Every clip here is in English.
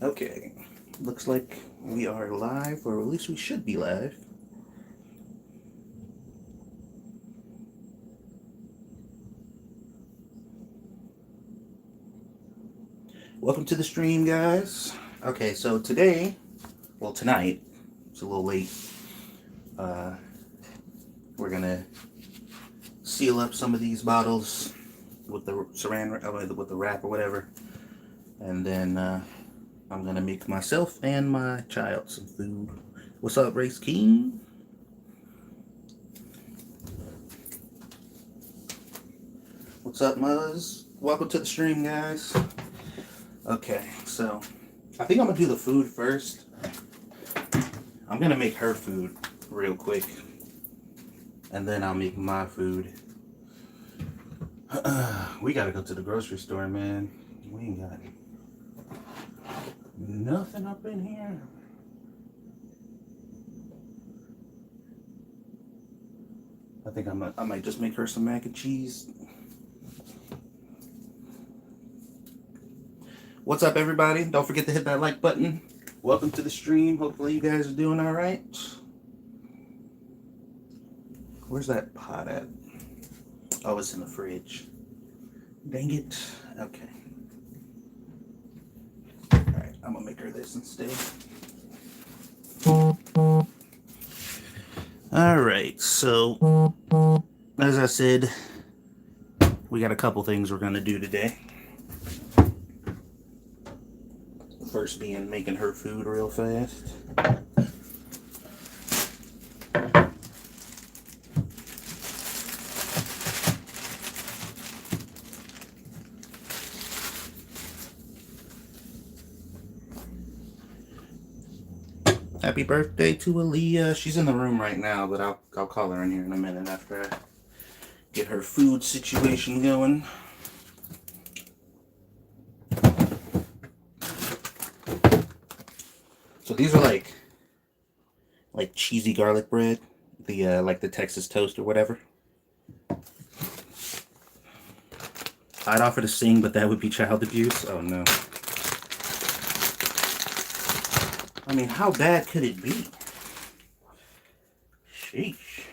Okay, looks like we are live, or at least we should be live. Welcome to the stream, guys. Okay, so today, well tonight, it's a little late, we're gonna seal up some of these bottles with the saran, with the wrap or whatever, and then I'm gonna make myself and my child some food. What's up, Race King? What's up, Muzz? Welcome to the stream, guys. Okay, so I think I'm gonna do the food first. I'm gonna make her food real quick, and then I'll make my food. We gotta go to the grocery store, man. We ain't got nothing up in here. I think I might just make her some mac and cheese. What's up, everybody? Don't forget to hit that like button. Welcome to the stream. Hopefully you guys are doing all right. Where's that pot at? Oh, it's in the fridge. Dang it. Okay. All right, I'm gonna make her this instead. All right, so as I said, we got a couple things we're gonna do today. First being making her food real fast. Happy birthday to Aliyah. She's in the room right now, but I'll call her in here in a minute after I get her food situation going. So these are like cheesy garlic bread, the like the Texas toast or whatever. I'd offer to sing, but that would be child abuse. Oh no. I mean, how bad could it be? Sheesh.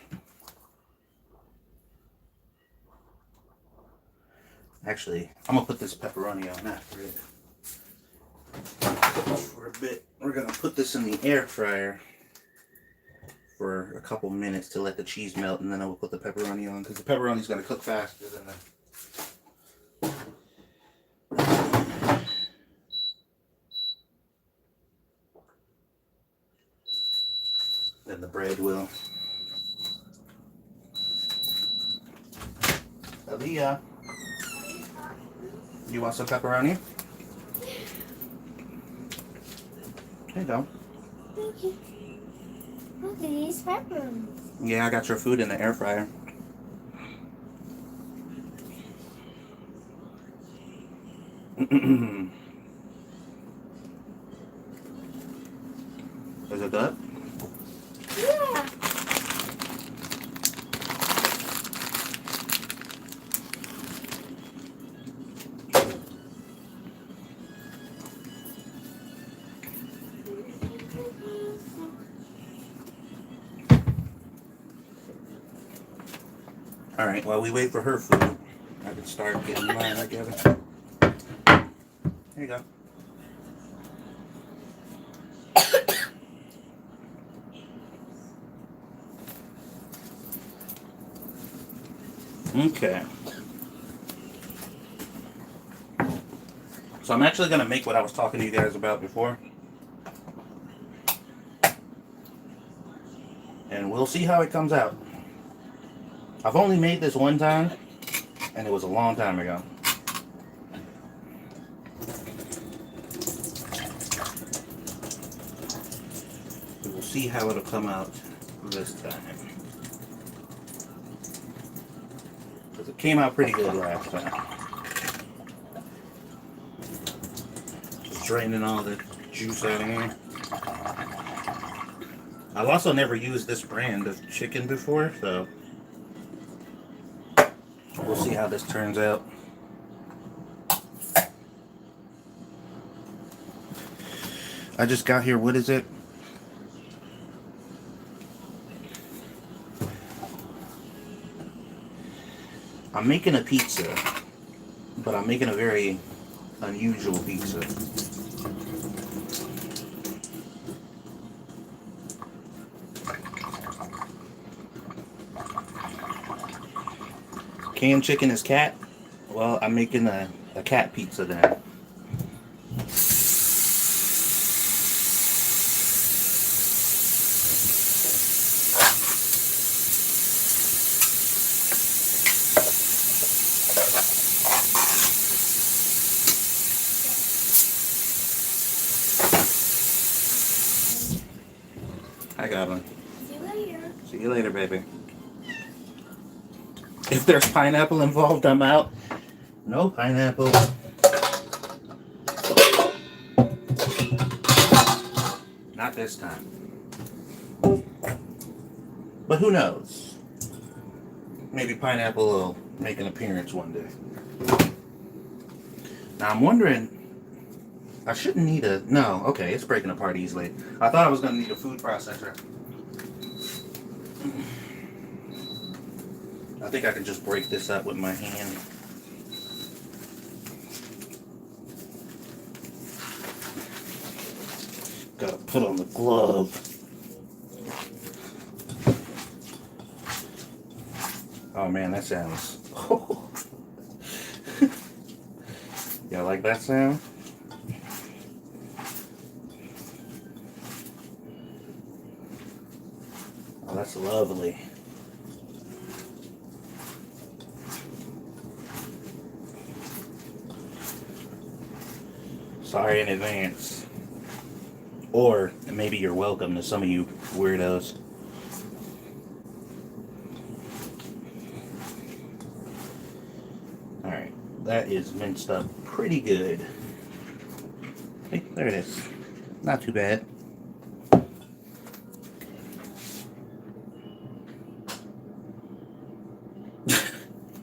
Actually, I'm gonna put this pepperoni on after it. For a bit. We're gonna put this in the air fryer for a couple minutes to let the cheese melt, and then I will put the pepperoni on, because the pepperoni's gonna cook faster than the bread will. Aliyah, you want some pepperoni? There you go. Thank you. Look at these pepperonis. Yeah, I got your food in the air fryer. Is it good? Yeah. All right, while we wait for her food, I can start getting mine together. There you go. Okay. So I'm actually going to make what I was talking to you guys about before. And we'll see how it comes out. I've only made this one time, and it was a long time ago. We'll see how it'll come out this time. Because it came out pretty good last time. Just draining all the juice out of here. I've also never used this brand of chicken before, so we'll see how this turns out. I just got here. What is it? I'm making a pizza, but I'm making a very unusual pizza. Canned chicken is cat? Well, I'm making a cat pizza then. I got one. See you later. See you later, baby. If there's pineapple involved, I'm out. No pineapple. Not this time. But who knows? Maybe pineapple will make an appearance one day. Now I'm wondering, I shouldn't need a, no, okay, it's breaking apart easily. I thought I was going to need a food processor. I think I can just break this up with my hand. Gotta put on the glove. Oh man, that sounds... Y'all like that sound? Oh, that's lovely. Sorry in advance. Or maybe you're welcome to some of you weirdos. Alright, that is minced up pretty good. Hey, there it is. Not too bad.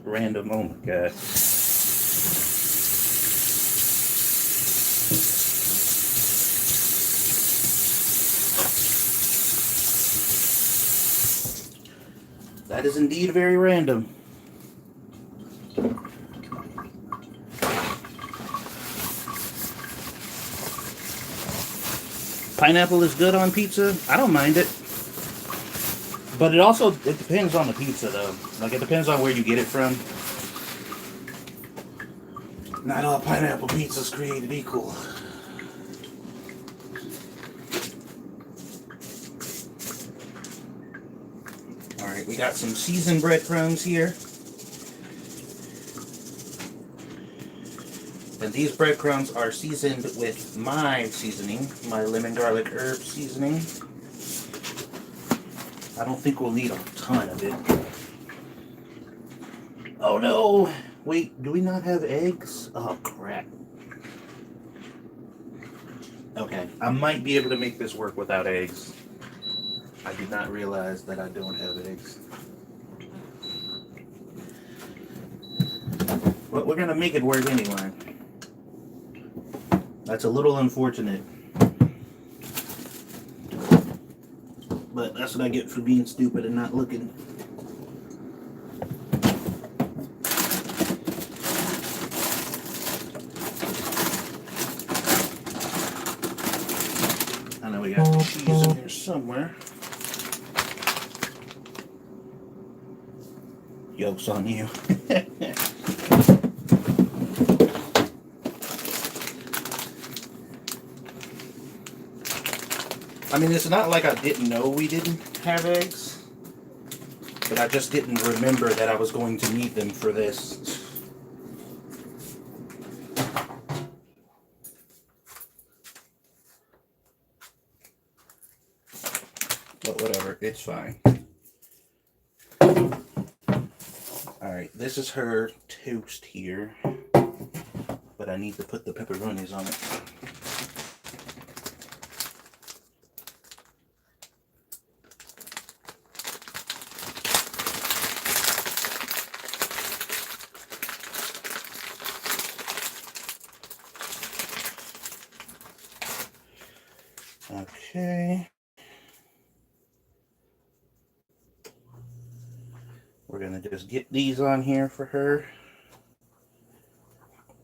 Random moment, guys. That is indeed very random. Pineapple is good on pizza. I don't mind it. But it depends on the pizza though. Like it depends on where you get it from. Not all pineapple pizzas created equal. Alright, we got some seasoned breadcrumbs here. And these breadcrumbs are seasoned with my seasoning, my lemon garlic herb seasoning. I don't think we'll need a ton of it. Oh no! Wait, do we not have eggs? Oh crap. Okay, I might be able to make this work without eggs. I did not realize that I don't have eggs. But we're gonna make it work anyway. That's a little unfortunate. But that's what I get for being stupid and not looking. I know we got cheese in here somewhere. Joke's on you. I mean, it's not like I didn't know we didn't have eggs, but I just didn't remember that I was going to need them for this. But whatever, it's fine. Alright, this is her toast here, but I need to put the pepperonis on it. we're gonna just get these on here for her.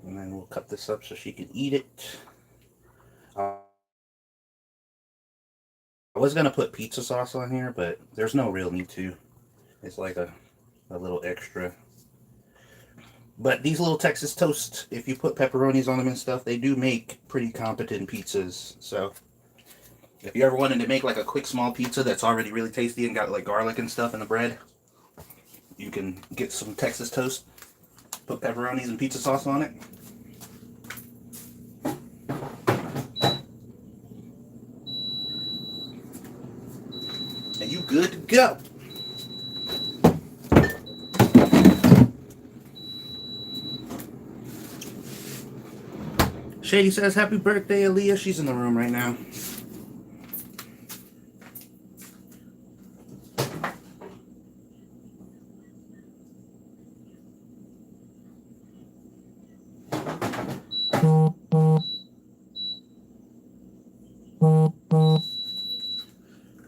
And then we'll cut this up so she can eat it. I was gonna put pizza sauce on here, but there's no real need to. It's like a little extra. But these little Texas toast, if you put pepperonis on them and stuff, they do make pretty competent pizzas. So if you ever wanted to make like a quick small pizza that's already really tasty and got like garlic and stuff in the bread, you can get some Texas toast, put pepperonis and pizza sauce on it. And you good to go. Shady says, happy birthday, Aliyah. She's in the room right now.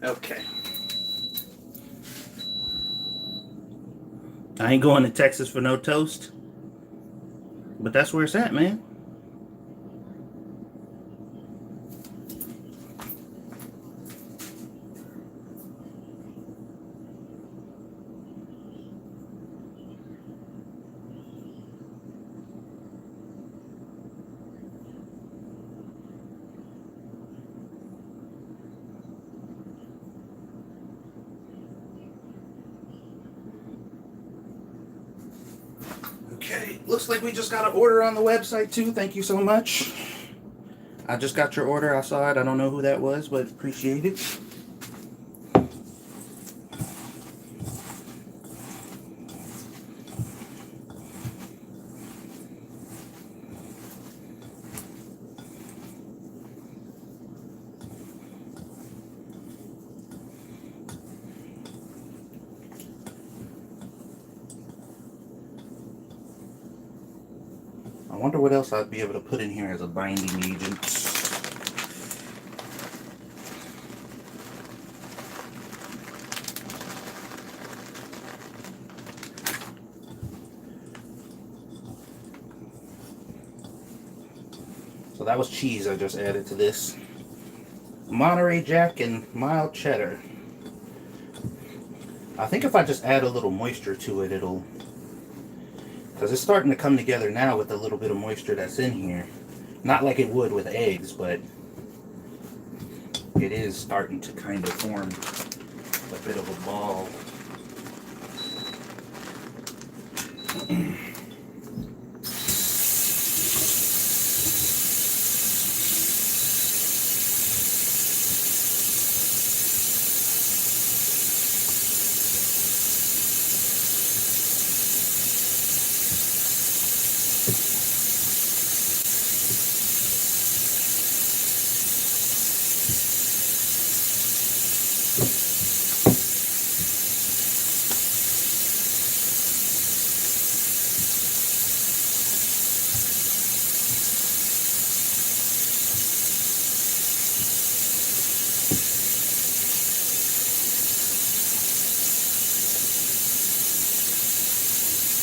Okay. I ain't going to Texas for no toast. But that's where it's at, man. Okay, looks like we just got an order on the website too. Thank you so much. I just got your order. I saw it. I don't know who that was, but appreciate it. I wonder what else I'd be able to put in here as a binding agent. So that was cheese I just added to this. Monterey Jack and mild cheddar. I think if I just add a little moisture to it, it'll... Because it's starting to come together now with a little bit of moisture that's in here. Not like it would with eggs, but it is starting to kind of form a bit of a ball.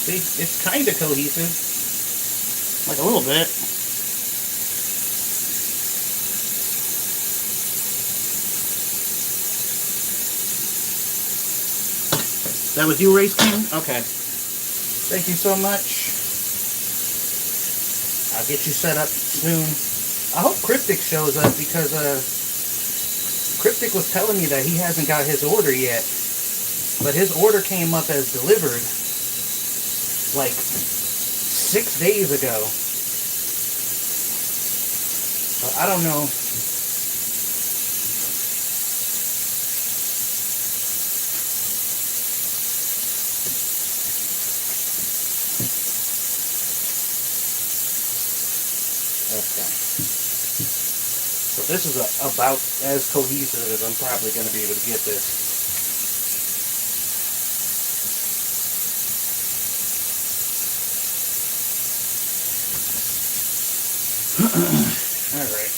See, it's kind of cohesive. Like a little bit. That was you, Race King? Okay. Thank you so much. I'll get you set up soon. I hope Cryptic shows up because Cryptic was telling me that he hasn't got his order yet. But his order came up as delivered like 6 days ago. So I don't know. Okay. So this is about as cohesive as I'm probably going to be able to get this. All right.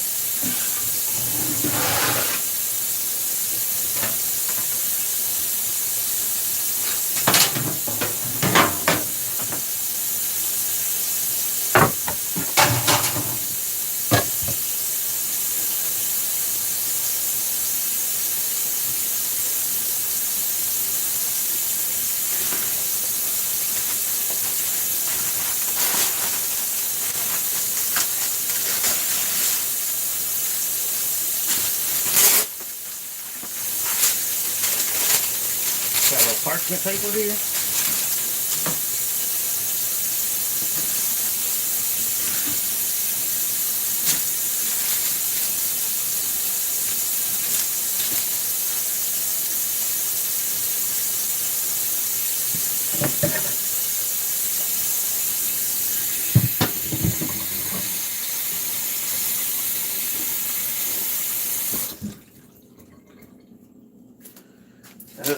Got a little parchment paper here. Okay.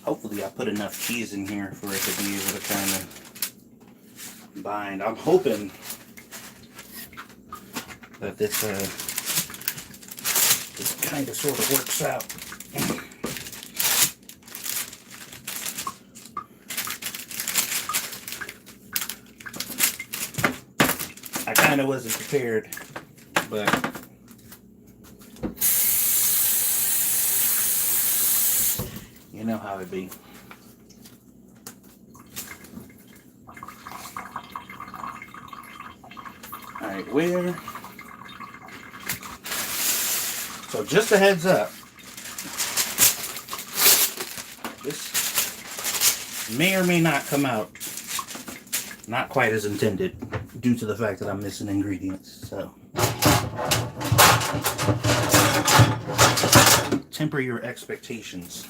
Hopefully I put enough cheese in here for it to be able to kind of bind. I'm hoping that this kind of sort of works out. I kind of wasn't prepared, but you know how it be. Alright, where? So just a heads up, this may or may not come out not quite as intended due to the fact that I'm missing ingredients. So temper your expectations.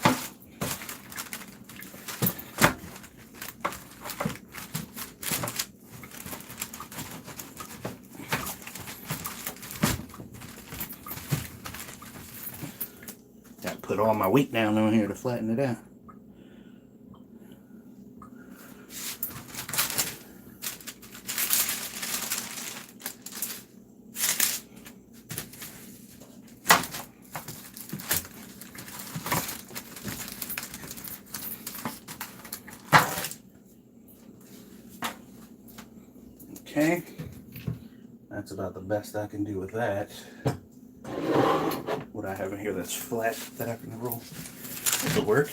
Got to put all my weight down on here to flatten it out. Okay, that's about the best I can do with that. What I have in here that's flat that I can roll. This'll work.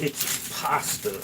It's pasta.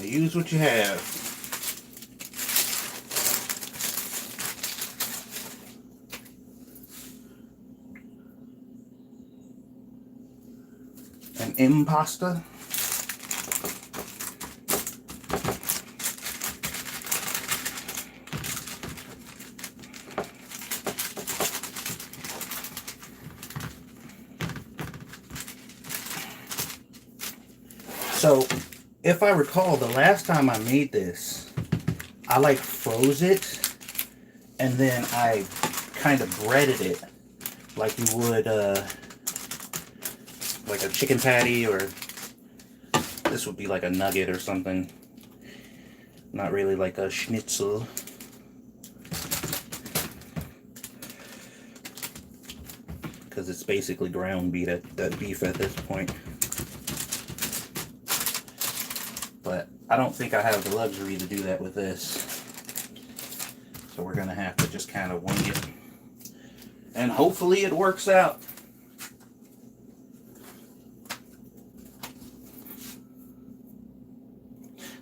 Use what you have. An impasta. So if I recall, the last time I made this, I like froze it and then I kind of breaded it like you would like a chicken patty, or this would be like a nugget or something. Not really like a schnitzel. Because it's basically ground beef at this point. But I don't think I have the luxury to do that with this. So we're gonna have to just kind of wing it. And hopefully it works out.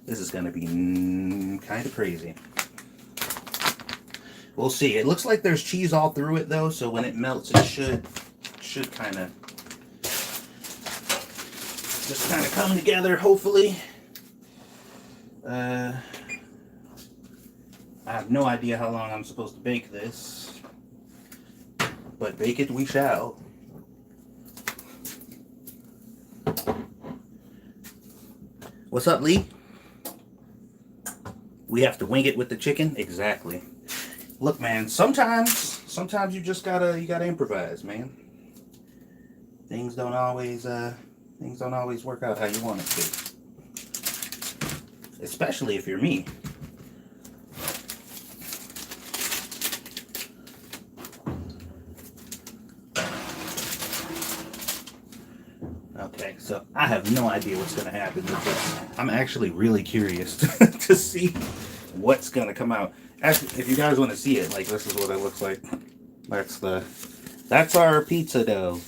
This is gonna be kind of crazy. We'll see. It looks like there's cheese all through it though, so when it melts it should kind of just kind of come together, hopefully. I have no idea how long I'm supposed to bake this, but bake it we shall. What's up, Lee? We have to wing it with the chicken? Exactly. Look, man, sometimes you just gotta improvise, man. Things don't always work out how you want it to. especially if you're me. Okay, so I have no idea what's going to happen with this. I'm actually really curious to see what's going to come out. Actually, if you guys want to see it, like, this is what it looks like. That's our pizza dough.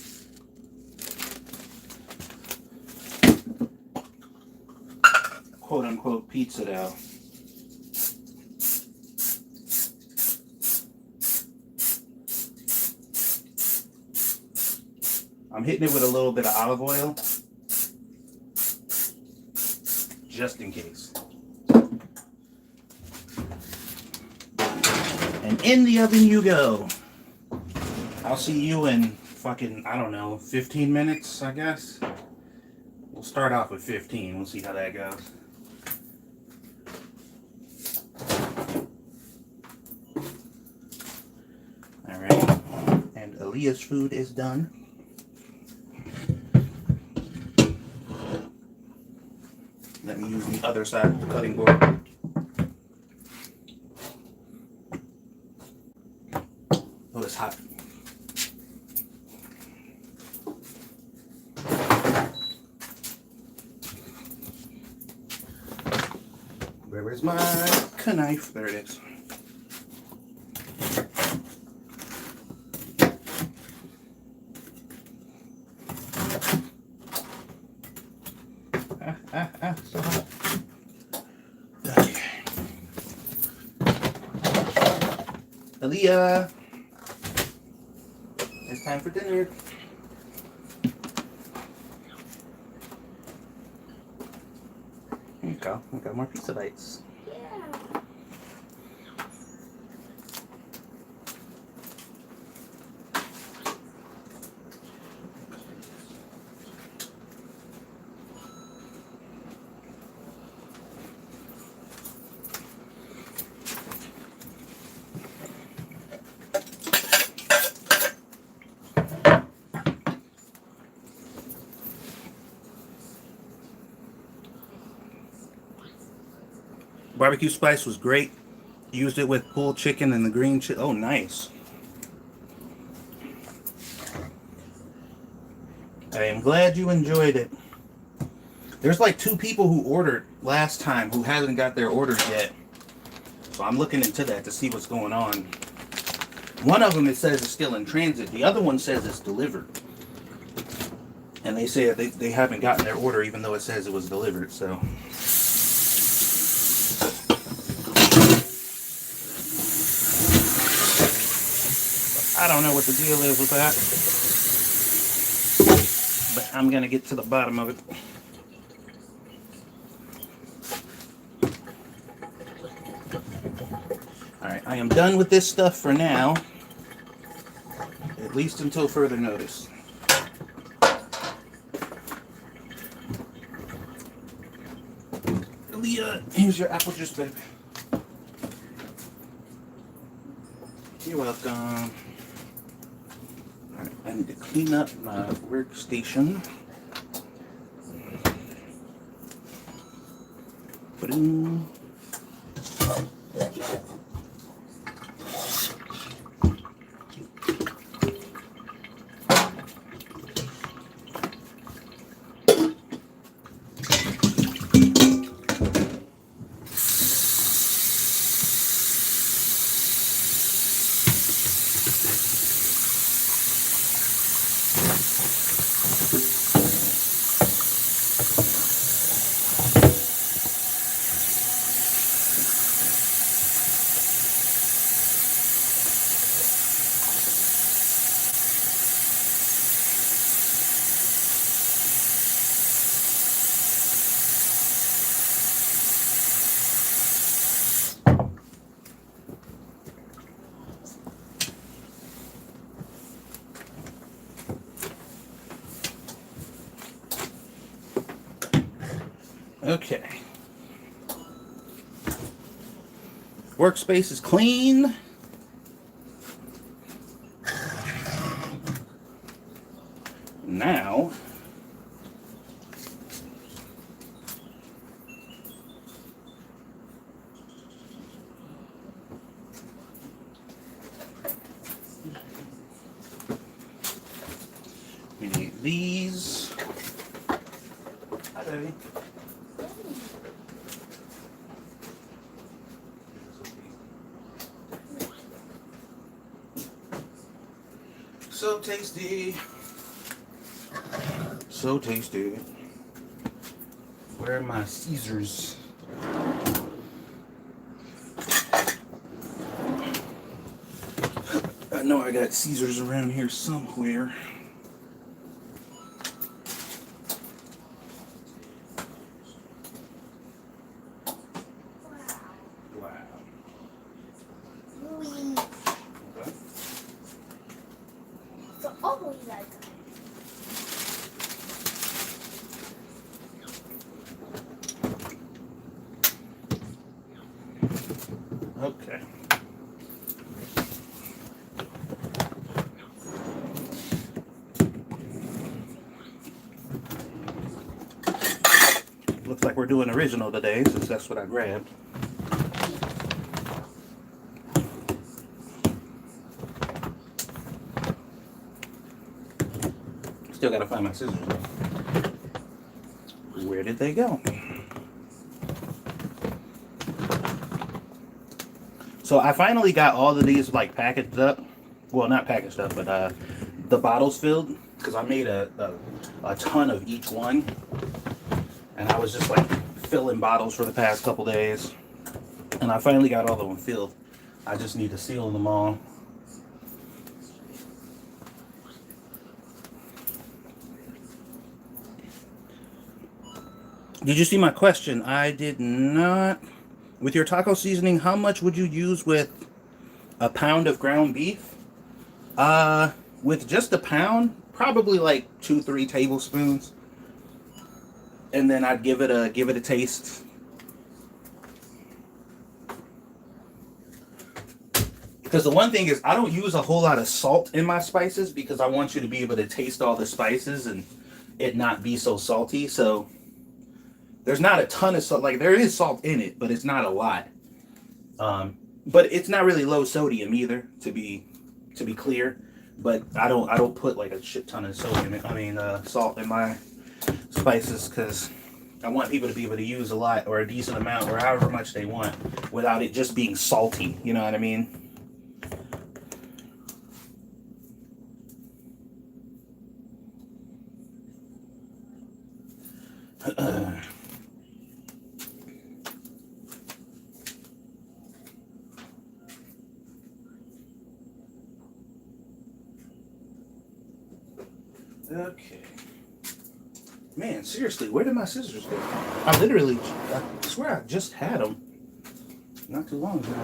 Quote unquote pizza dough. I'm hitting it with a little bit of olive oil, just in case. And in the oven you go. I'll see you in fucking, I don't know, 15 minutes, I guess. We'll start off with 15. We'll see how that goes. All right. And Aliyah's food is done. Let me use the other side of the cutting board. Oh, it's hot. Where's my knife? There it is. So hot. Okay. Aliyah, it's time for dinner. Here you go. We got more pizza bites. Yeah. Barbecue spice was great. Used it with pulled chicken and the green chili. Oh, nice. I am glad you enjoyed it. There's like 2 people who ordered last time who hasn't got their orders yet. So I'm looking into that to see what's going on. One of them, it says it's still in transit. The other one says it's delivered. And they say they haven't gotten their order even though it says it was delivered. So I don't know what the deal is with that, but I'm going to get to the bottom of it. Alright, I am done with this stuff for now, at least until further notice. Aliyah, here's your apple juice, baby. You're welcome. I need to clean up my workstation. Ba-doom. Okay. Workspace is clean. Now, these. Hi, baby. So tasty. So tasty. Where are my Caesars? I know I got Caesars around here somewhere. Wow. Okay. So always like Okay. Looks like we're doing original today, since that's what I grabbed. Still gotta find my scissors though. Where did they go? So I finally got all of these like packaged up. Well, not packaged up, but the bottles filled, because I made a ton of each one, and I was just like filling bottles for the past couple days, and I finally got all of them filled. I just need to seal them all. Did you see my question? I did not. With your taco seasoning, how much would you use with a pound of ground beef? With just a pound, probably like 2-3 tablespoons, and then I'd give it a taste. Because the one thing is, I don't use a whole lot of salt in my spices because I want you to be able to taste all the spices and it not be so salty. So there's not a ton of salt. Like, there is salt in it, but it's not a lot. But it's not really low sodium either, to be clear. But I don't put like a shit ton of sodium salt in my spices, because I want people to be able to use a lot or a decent amount or however much they want without it just being salty. You know what I mean? Okay. Man, seriously, where did my scissors go? I swear I just had them not too long ago.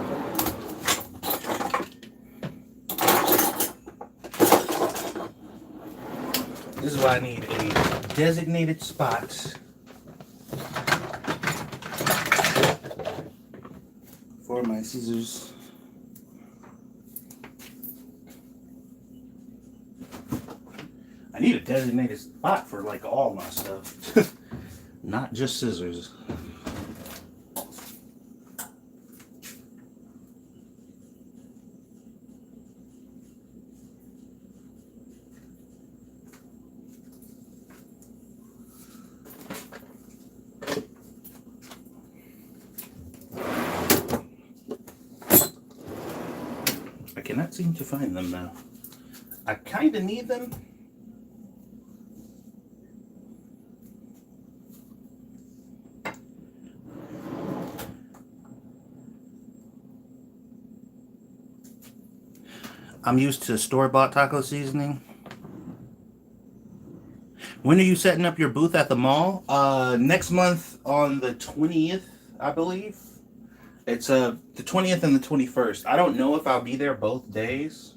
This is why I need a designated spot for my scissors. I need a designated spot for like all my stuff, not just scissors. I cannot seem to find them now. I kind of need them. I'm used to store-bought taco seasoning. When are you setting up your booth at the mall? Next month on the 20th, I believe. It's the 20th and the 21st. I don't know if I'll be there both days,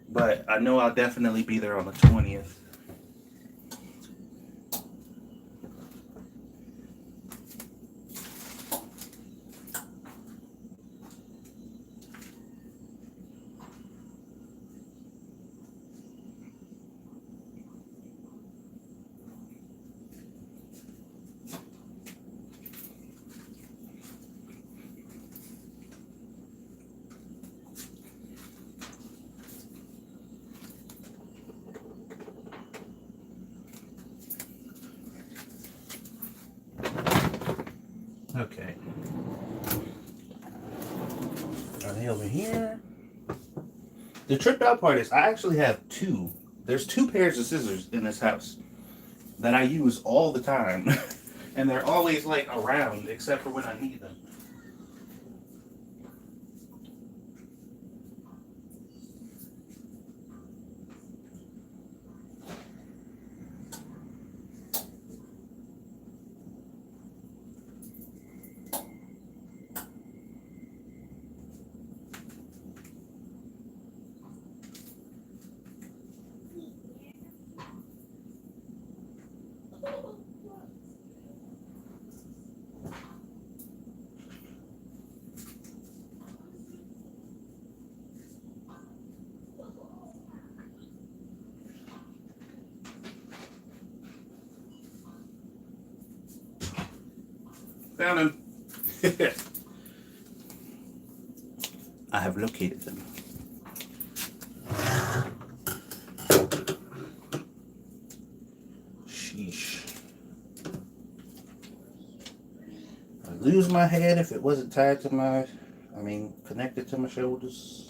but I know I'll definitely be there on the 20th. Okay. Are they over here? The tripped out part is I actually have two. There's two pairs of scissors in this house that I use all the time. And they're always like around except for when I need them. Found him. I have located them. Sheesh. I'd lose my head if it wasn't tied to my, connected to my shoulders.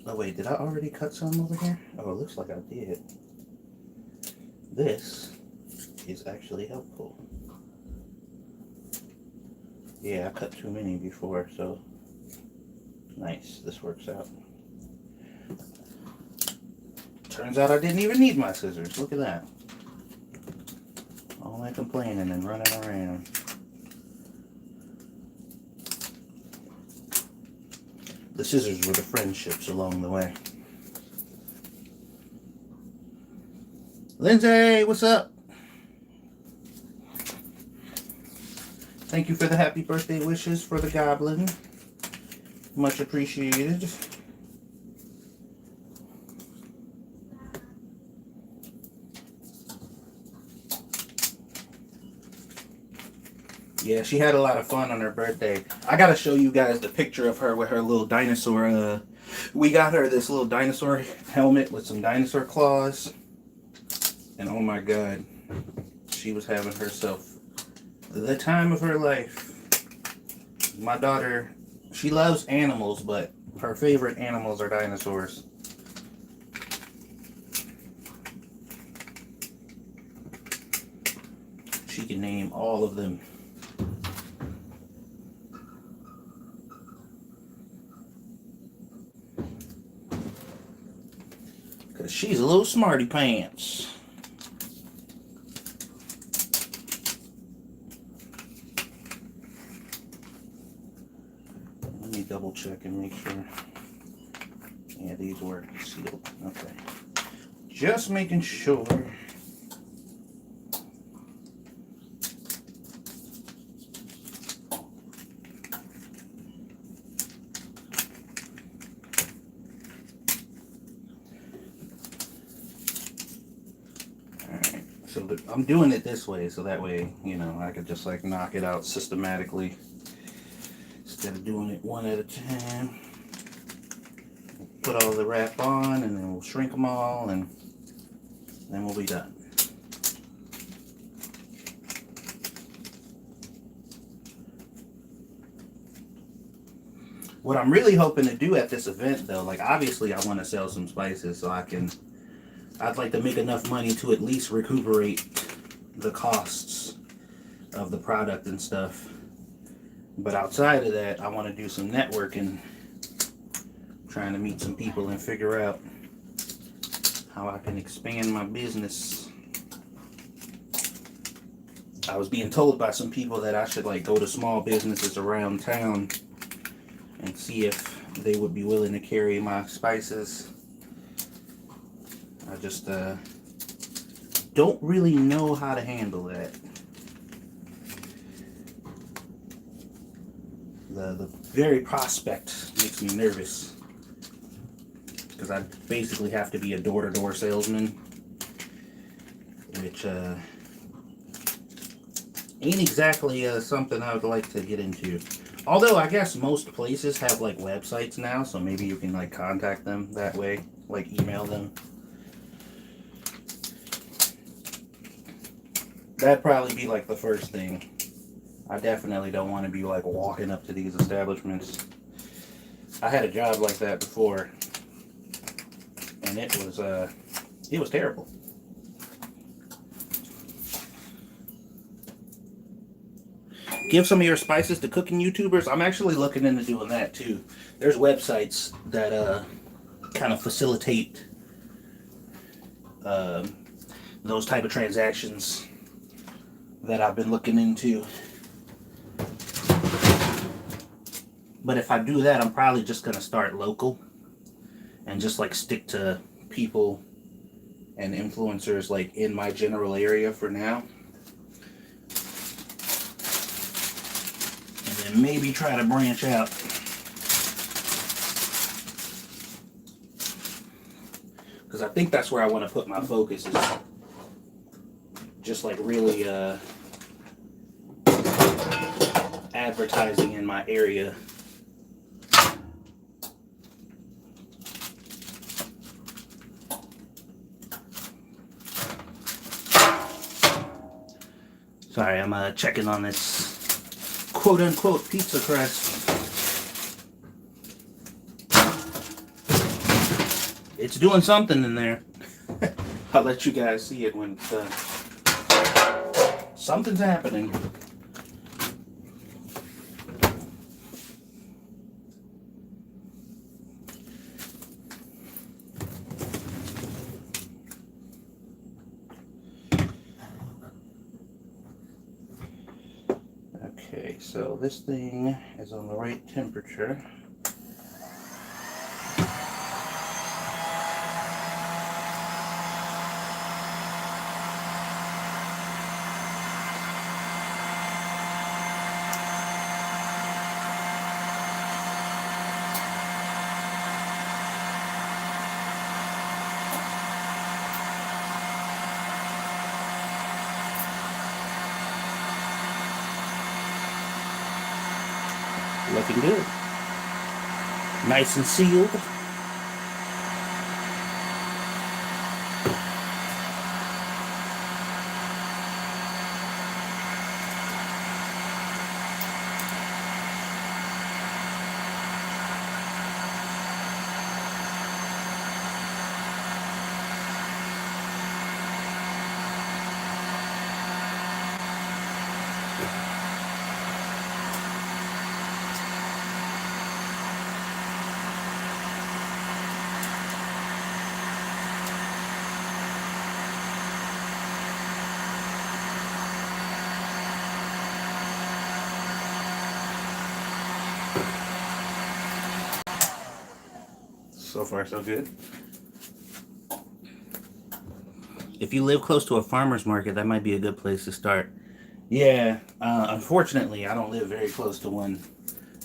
Oh wait, did I already cut some over here? Oh, it looks like I did. This is actually helpful. Yeah, I cut too many before, so nice, this works out. Turns out I didn't even need my scissors, look at that. All that complaining and running around. The scissors were the friendships along the way. Lindsay, what's up? Thank you for the happy birthday wishes for the goblin. Much appreciated. Yeah, she had a lot of fun on her birthday. I gotta show you guys the picture of her with her little dinosaur. We got her this little dinosaur helmet with some dinosaur claws. And oh my god, she was having herself the time of her life. My daughter, she loves animals, but her favorite animals are dinosaurs. She can name all of them. Because she's a little smarty pants. Let me double check and make sure. Yeah, these were sealed. Okay. Just making sure. So I'm doing it this way, so that way, you know, I could just like knock it out systematically instead of doing it one at a time. Put all the wrap on, and then we'll shrink them all, and then we'll be done. What I'm really hoping to do at this event, though, like obviously I want to sell some spices so I'd like to make enough money to at least recuperate the costs of the product and stuff. But outside of that, I want to do some networking, trying to meet some people and figure out how I can expand my business. I was being told by some people that I should like go to small businesses around town and see if they would be willing to carry my spices. I just don't really know how to handle that. The very prospect makes me nervous because I basically have to be a door-to-door salesman, which Ain't exactly something I would like to get into. Although I guess most places have like websites now, so maybe you can like contact them that way, like email them. That'd probably be like the first thing. I definitely don't want to be like walking up to these establishments. I had a job like that before, and it was terrible. Give some of your spices to cooking YouTubers. I'm actually looking into doing that too. There's websites that kind of facilitate those type of transactions that I've been looking into. But if I do that, I'm probably just gonna start local and just like stick to people and influencers like in my general area for now. And then maybe try to branch out. Because I think that's where I want to put my focus, is just like really advertising in my area. Sorry, I'm checking on this quote-unquote pizza crust. It's doing something in there. I'll let you guys see it when it's done. Something's happening. Okay, so this thing is on the right temperature. Looking good. Nice and sealed. So far, so good. If you live close to a farmer's market, that might be a good place to start. Yeah, unfortunately, I don't live very close to one.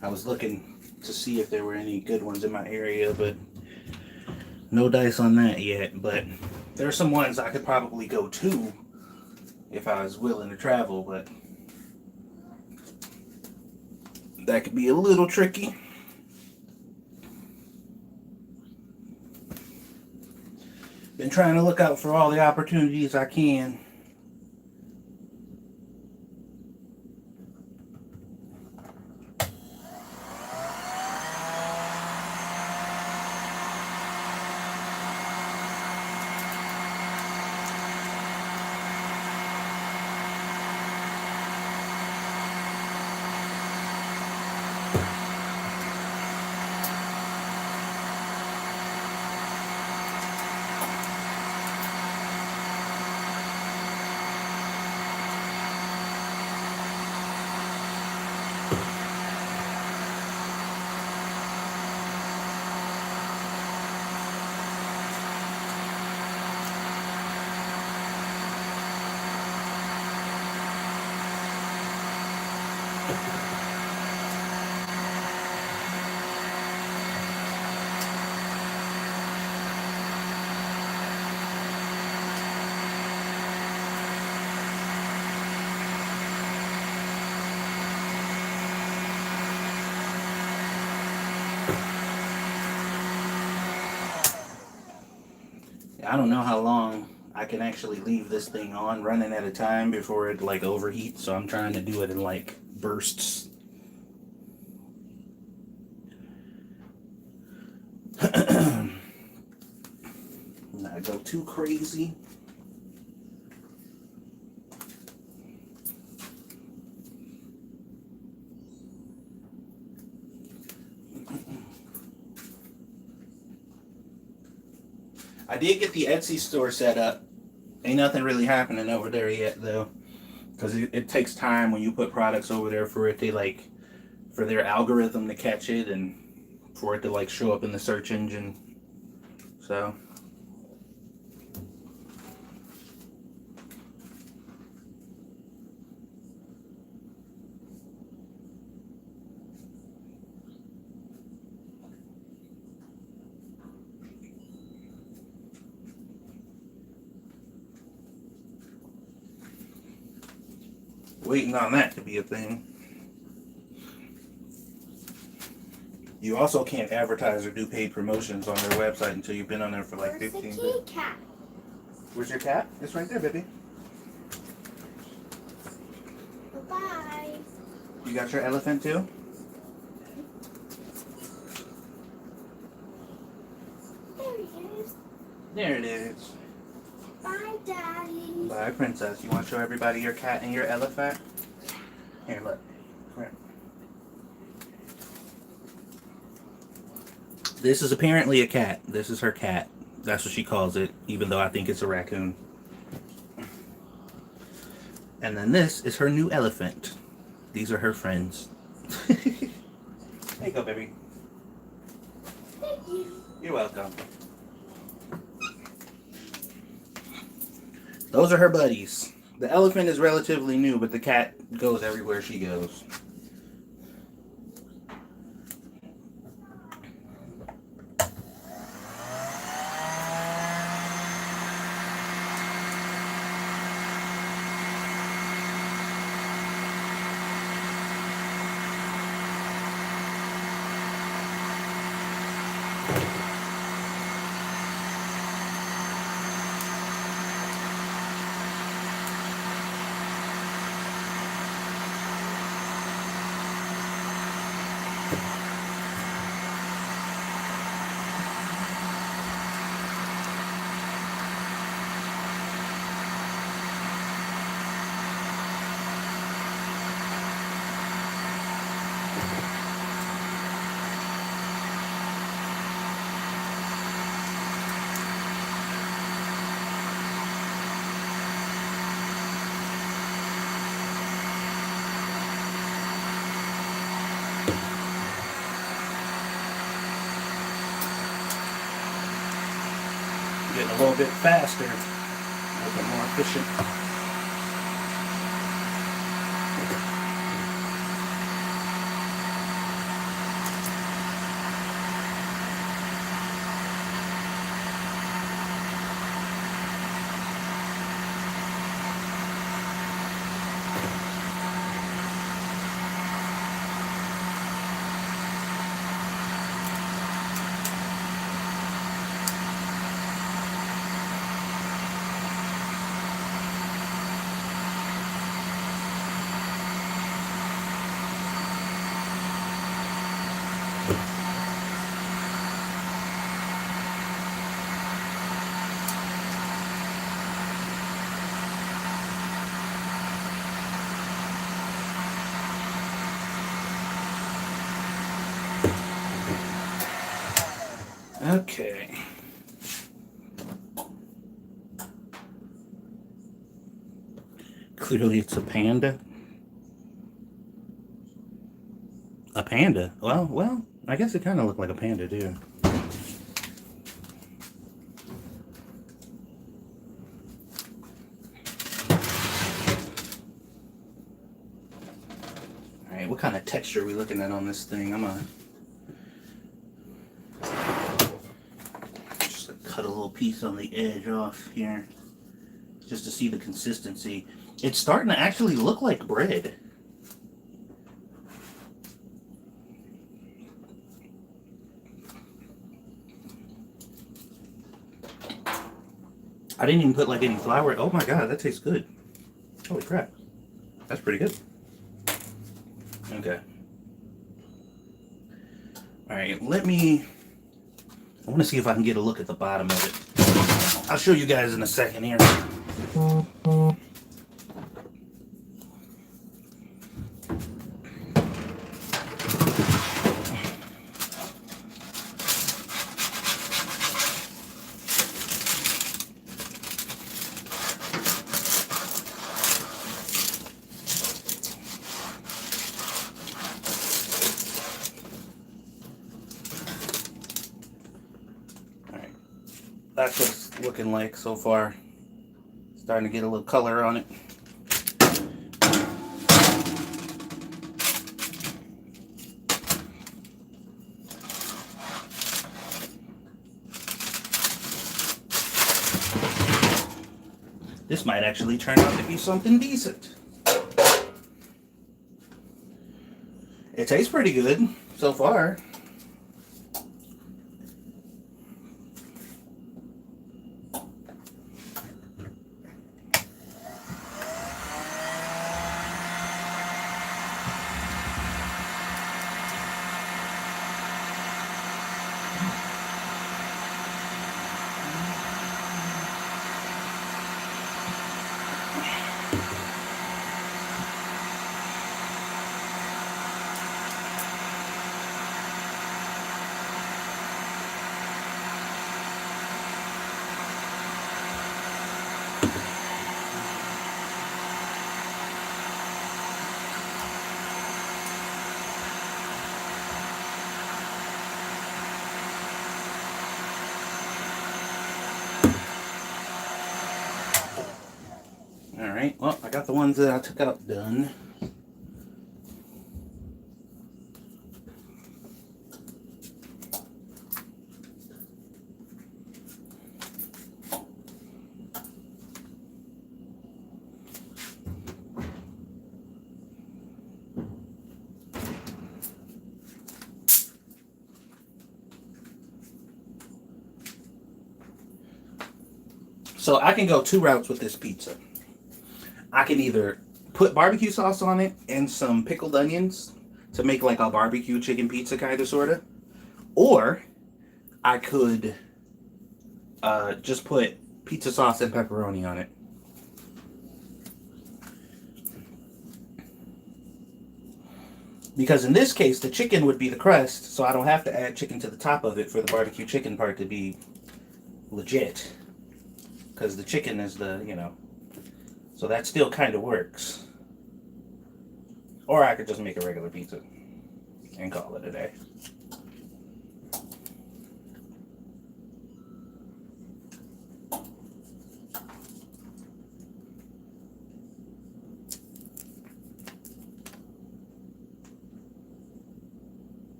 I was looking to see if there were any good ones in my area, but no dice on that yet. But there are some ones I could probably go to if I was willing to travel, but that could be a little tricky. Been trying to look out for all the opportunities I can. I don't know how long I can actually leave this thing on running at a time before it like overheats, so I'm trying to do it in like bursts. Not go too crazy. I did get the Etsy store set up. Ain't nothing really happening over there yet though, because it takes time when you put products over there for it to like, for their algorithm to catch it and for it to like show up in the search engine. So waiting on that to be a thing. You also can't advertise or do paid promotions on their website until you've been on there for like 15 days. Where's the cat? Where's your cat? It's right there, baby. Bye. You got your elephant too? There he is. There it is. Bye, Daddy. Bye, princess. You want to show everybody your cat and your elephant? Here, look. Come here. This is apparently a cat. This is her cat. That's what she calls it, even though I think it's a raccoon. And then this is her new elephant. These are her friends. There you go, baby. Thank you. You're welcome. Those are her buddies. The elephant is relatively new, but the cat goes everywhere she goes. Getting a little bit faster, a little bit more efficient. Okay. Clearly it's a panda. A panda? Well, I guess it kind of looked like a panda too. Alright, what kind of texture are we looking at on this thing? I'm gonna just cut a little piece on the edge off here just to see the consistency. It's starting to actually look like bread. I didn't even put like any flour. Oh my god, that tastes good. Holy crap. That's pretty good. Okay. Alright, I want to see if I can get a look at the bottom of it. I'll show you guys in a second here. That's what it's looking like so far. Starting to get a little color on it. This might actually turn out to be something decent. It tastes pretty good so far. Alright, well, I got the ones that I took out done. So I can go two routes with this pizza. I can either put barbecue sauce on it and some pickled onions to make like a barbecue chicken pizza kind of sort of. Or I could just put pizza sauce and pepperoni on it. Because in this case, the chicken would be the crust, so I don't have to add chicken to the top of it for the barbecue chicken part to be legit. Because the chicken is the, you know, so that still kind of works. Or I could just make a regular pizza and call it a day.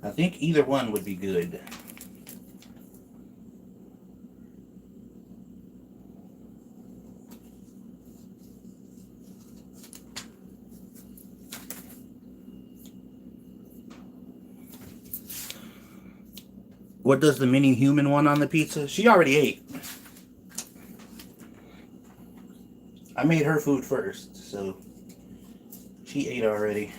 I think either one would be good. What does the mini human want on the pizza? She already ate. I made her food first, so she ate already.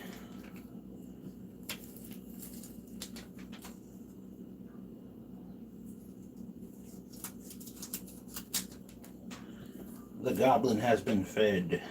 The goblin has been fed.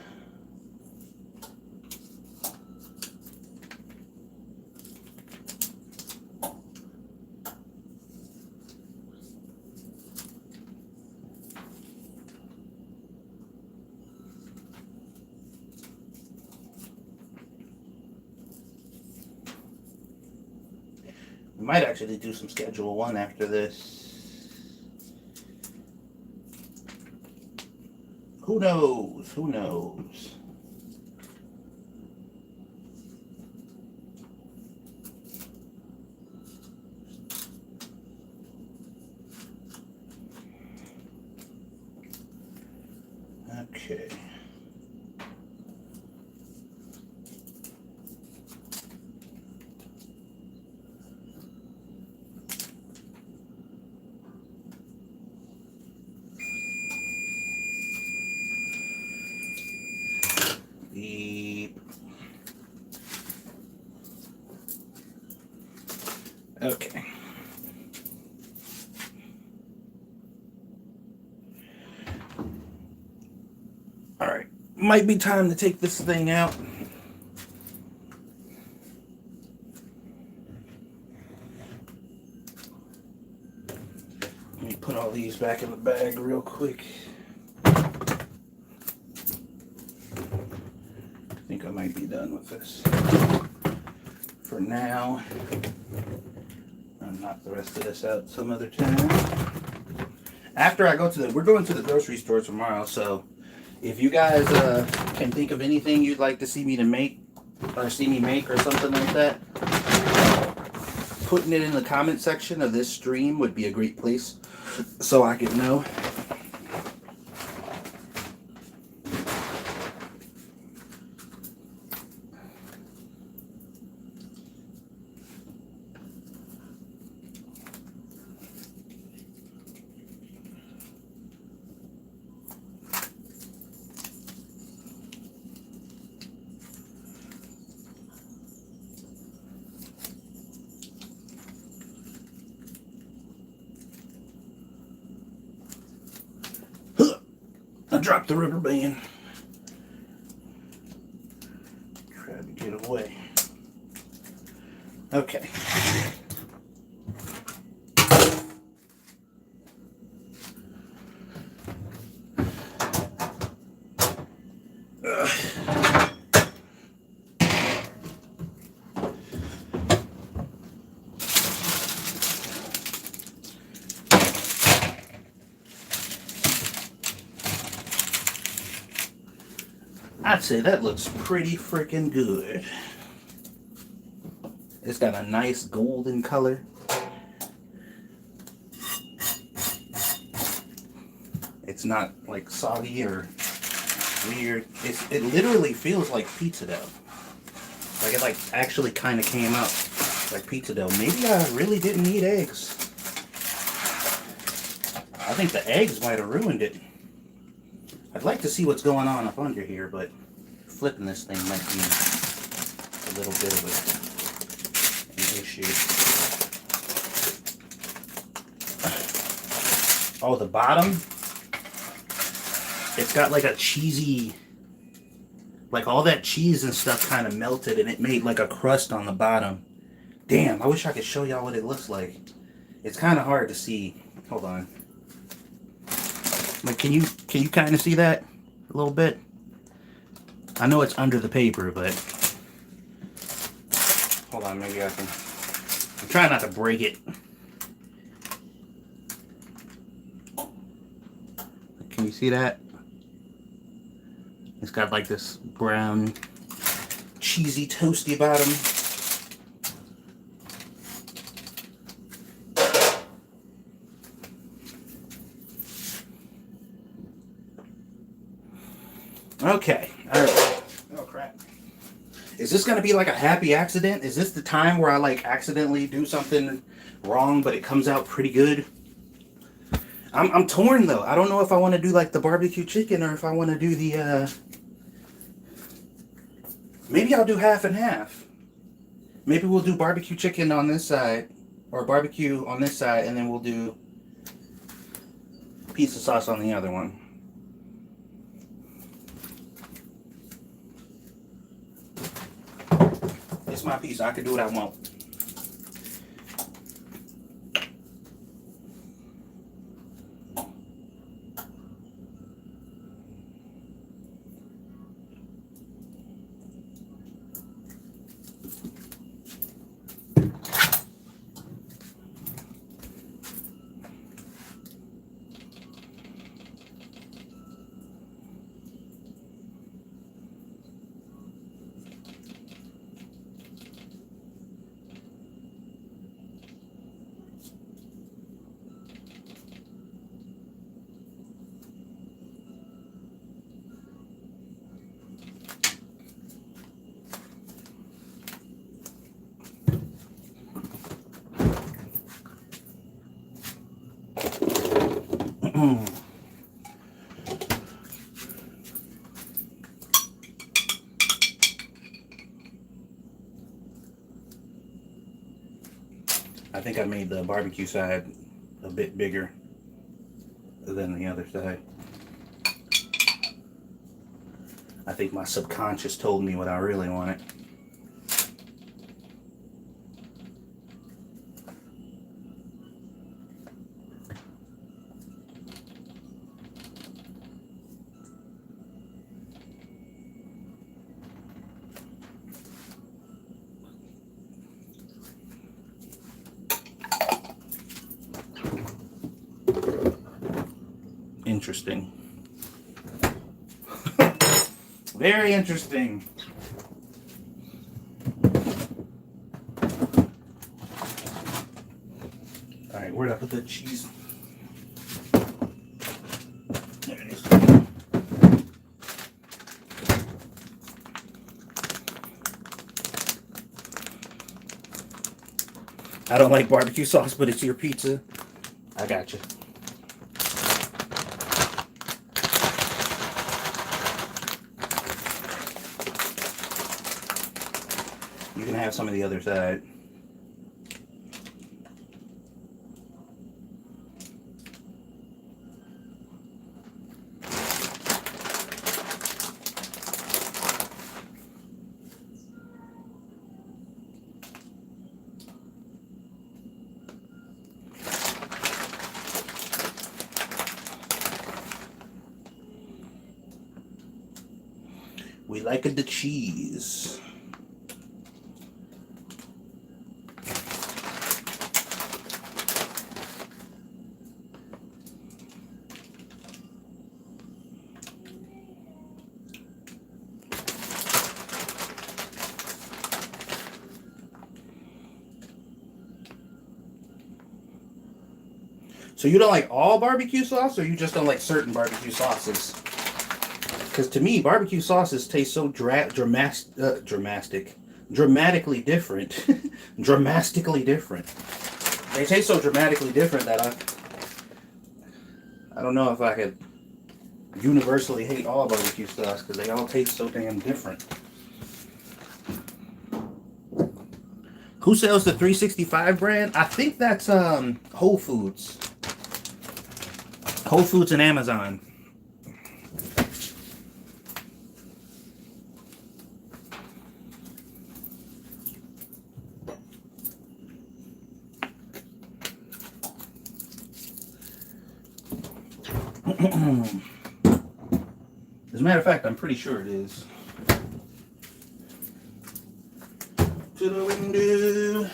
We might actually do some schedule one after this. Who knows? Who knows? Okay. Okay. All right. Might be time to take this thing out. Let me put all these back in the bag real quick. I think I might be done with this for now. I'll knock the rest of this out some other time. After I go to we're going to the grocery store tomorrow, so if you guys can think of anything you'd like to see me make or something like that, putting it in the comment section of this stream would be a great place so I could know. I dropped the rubber band. Try to get away. Okay. I'd say that looks pretty freaking good. It's got a nice golden color. It's not like soggy or weird. It literally feels like pizza dough. Like it like actually kind of came out like pizza dough. Maybe I really didn't need eggs. I think the eggs might have ruined it. I'd like to see what's going on up under here, but flipping this thing might be a little bit of an issue. Oh, the bottom, it's got like a cheesy, like all that cheese and stuff kind of melted and it made like a crust on the bottom. Damn, I wish I could show y'all what it looks like. It's kind of hard to see. Hold on. Like, can you kind of see that a little bit? I know it's under the paper, but hold on, maybe I can. I'm trying not to break it. Can you see that? It's got like this brown, cheesy, toasty bottom. Okay, alright. Oh crap. Is this gonna be like a happy accident? Is this the time where I like accidentally do something wrong but it comes out pretty good? I'm torn though. I don't know if I want to do like the barbecue chicken or if I want to do the maybe I'll do half and half. Maybe we'll do barbecue chicken on this side or barbecue on this side and then we'll do pizza sauce on the other one. It's my piece. I can do what I want. think I made the barbecue side a bit bigger than the other side. I think my subconscious told me what I really wanted. Interesting. Very interesting. All right, where'd I put the cheese? There it is. I don't like barbecue sauce, but it's your pizza. I got you. You can have some of the other side. We like the cheese. So you don't like all barbecue sauce, or you just don't like certain barbecue sauces? Because to me, barbecue sauces taste so dramatically different. Dramatically different. They taste so dramatically different that I don't know if I could universally hate all barbecue sauce, because they all taste so damn different. Who sells the 365 brand? I think that's Whole Foods. Whole Foods and Amazon. As a matter of fact, I'm pretty sure it is. To the window.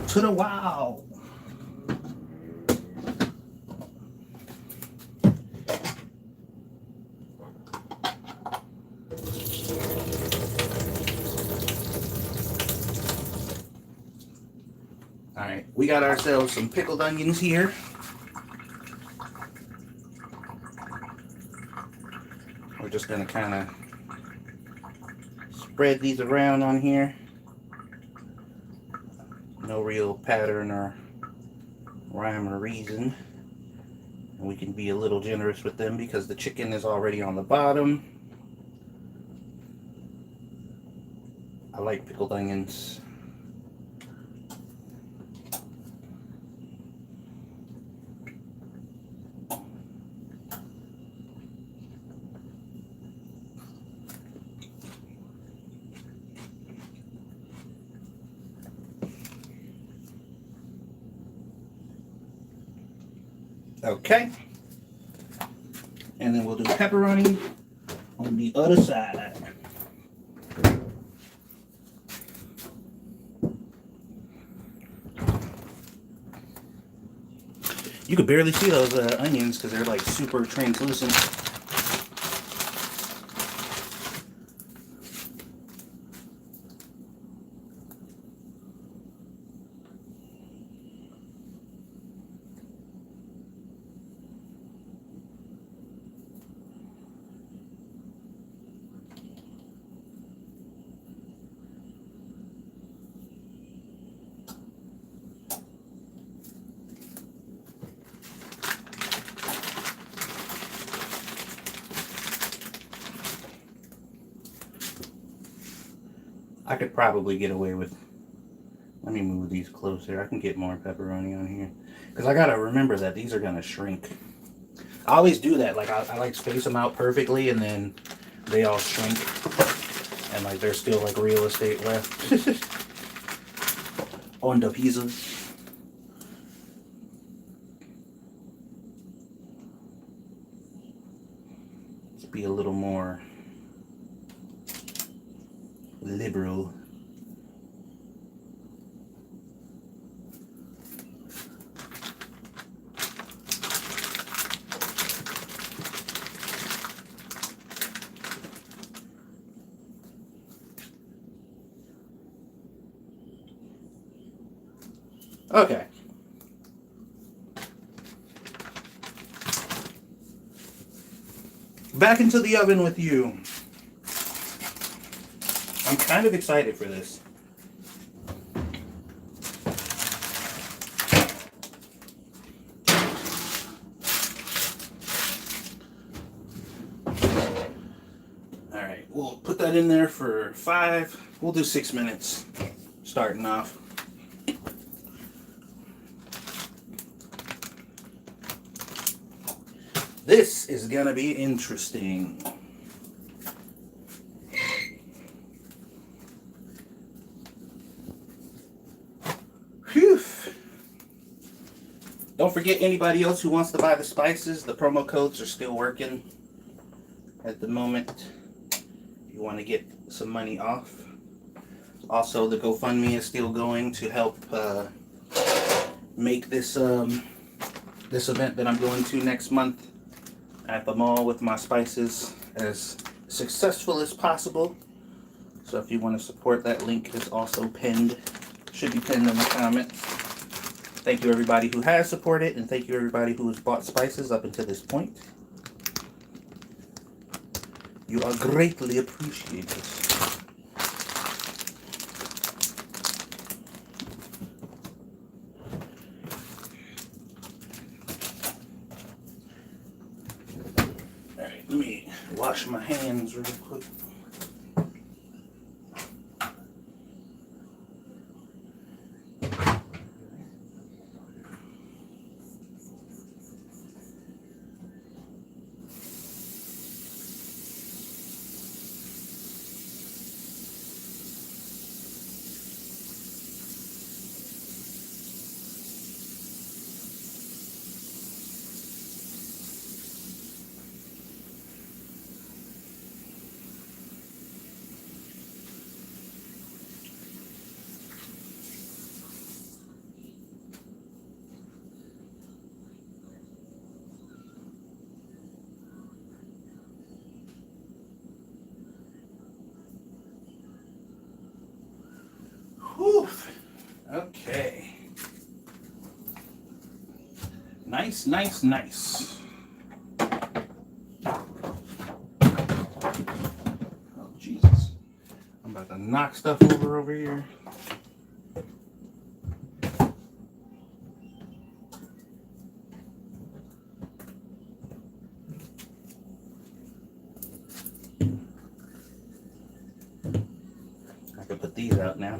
To the wow. Alright, we got ourselves some pickled onions here. We're just going to kind of spread these around on here. No real pattern or rhyme or reason. And we can be a little generous with them because the chicken is already on the bottom. I like pickled onions. Okay. And then we'll do pepperoni on the other side. You could barely see those onions because they're like super translucent. I could probably get away with Let me move these closer. I can get more pepperoni on here. Because I got to remember that these are going to shrink. I always do that. Like, I like space them out perfectly, and then they all shrink. And, like, there's still, like, real estate left on the pizza. Let's be a little more liberal. Okay. Back into the oven with you. I'm kind of excited for this. All right, we'll put that in there for 5. We'll do 6 minutes starting off. This is gonna be interesting. Whew. Don't forget, anybody else who wants to buy the spices, the promo codes are still working at the moment. If you want to get some money off. Also, the GoFundMe is still going to help make this this event that I'm going to next month at the mall with my spices as successful as possible. So if you want to support, that link is also pinned. Should be pinned in the comments. Thank you everybody who has supported, and thank you everybody who has bought spices up until this point. You are greatly appreciated. Alright, let me wash my hands real quick. Whew. Okay. Nice, nice, nice. Oh, Jesus. I'm about to knock stuff over here. I can put these out now.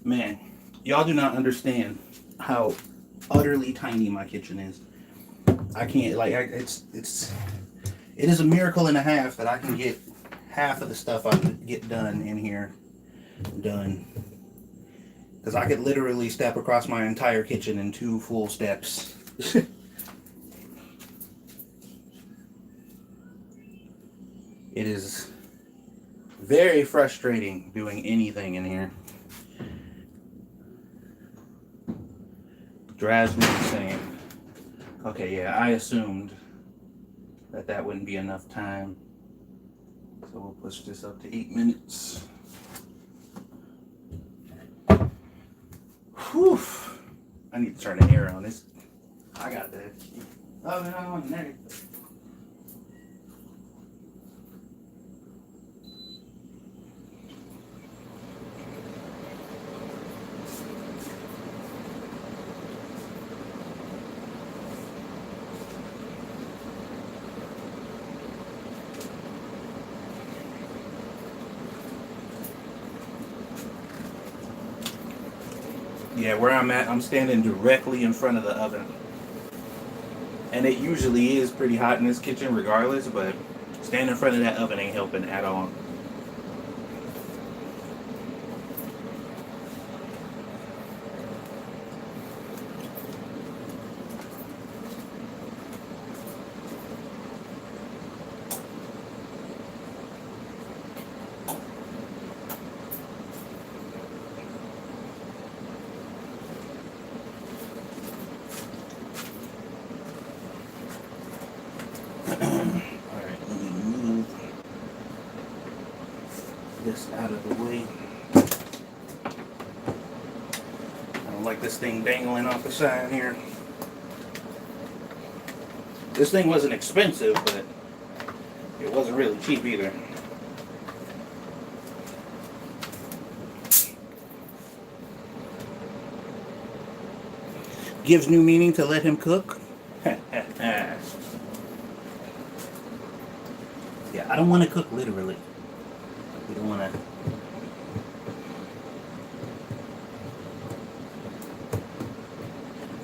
Man, y'all do not understand how utterly tiny my kitchen is. I can't, like, it is a miracle and a half that I can get half of the stuff I could get done in here done. Because I could literally step across my entire kitchen in 2 full steps. It is very frustrating doing anything in here. Drives me insane. Okay, yeah, I assumed that wouldn't be enough time. So we'll push this up to 8 minutes. Whew. I need to turn the air on this. I got that. Oh, no, there. Yeah, where I'm at, I'm standing directly in front of the oven. And it usually is pretty hot in this kitchen regardless, but standing in front of that oven ain't helping at all. This out of the way. I don't like this thing dangling off the side here. This thing wasn't expensive, but it wasn't really cheap either. Gives new meaning to let him cook. Yeah, I don't want to cook literally. We don't want to.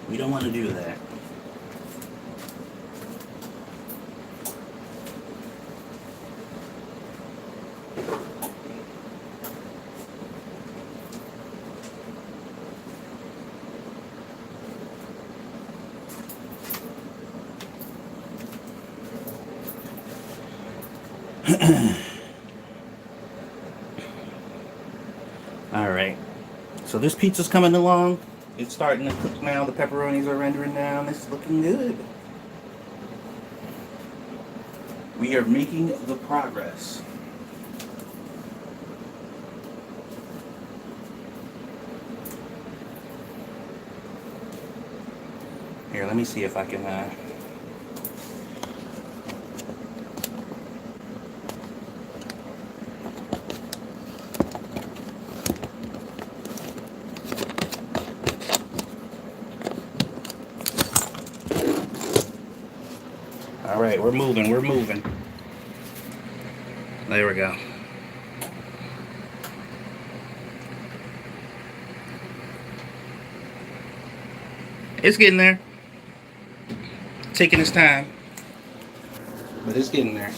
We don't want to do that. All right. So this pizza's coming along. It's starting to cook now. The pepperonis are rendering down. This is looking good. We are making the progress. Here, let me see if I can All right, we're moving. There we go. It's getting there. Taking its time. But it's getting there.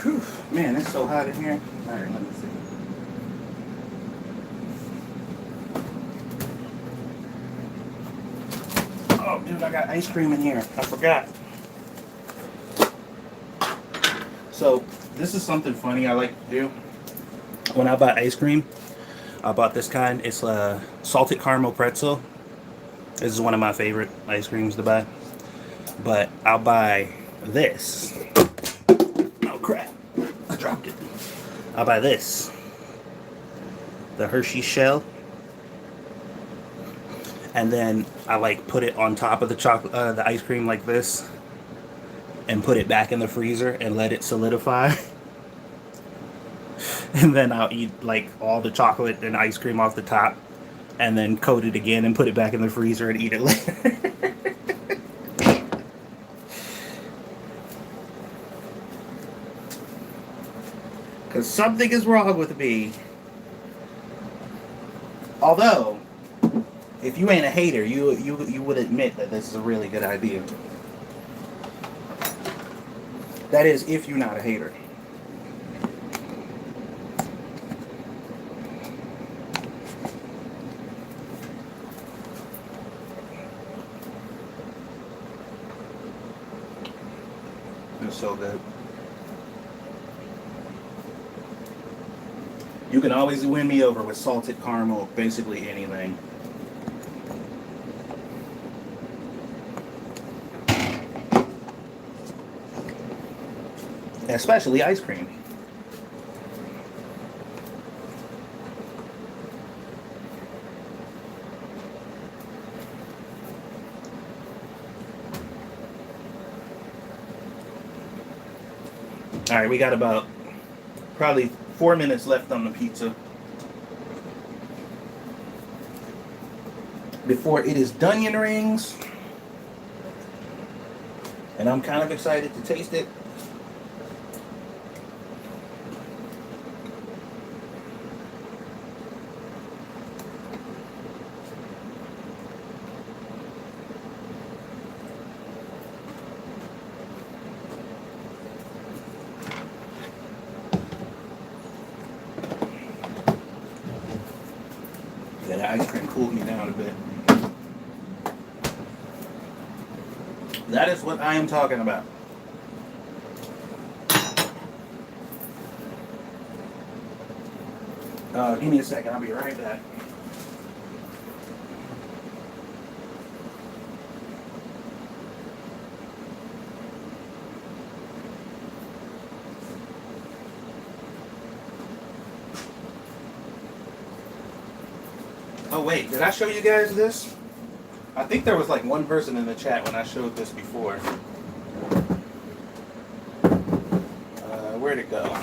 Whew, man, it's so hot in here. All right, let me see. Oh, dude, I got ice cream in here. I forgot. So, this is something funny I like to do. When I buy ice cream, I bought this kind. It's a salted caramel pretzel. This is one of my favorite ice creams to buy. But I'll buy this. Oh, crap. I dropped it. I'll buy this. The Hershey shell. And then I like put it on top of the chocolate, the ice cream like this, and put it back in the freezer and let it solidify. And then I'll eat like all the chocolate and ice cream off the top, and then coat it again and put it back in the freezer and eat it later. Because something is wrong with me. Although, if you ain't a hater, you would admit that this is a really good idea. That is, if you're not a hater. It's so good. You can always win me over with salted caramel, basically anything. Especially ice cream. All right, we got about probably 4 minutes left on the pizza. before it is Dunyan rings. And I'm kind of excited to taste it. Yeah, the ice cream cooled me down a bit. That is what I am talking about. Give me a second, I'll be right back. Oh wait, did I show you guys this? I think there was like one person in the chat when I showed this before. Where'd it go?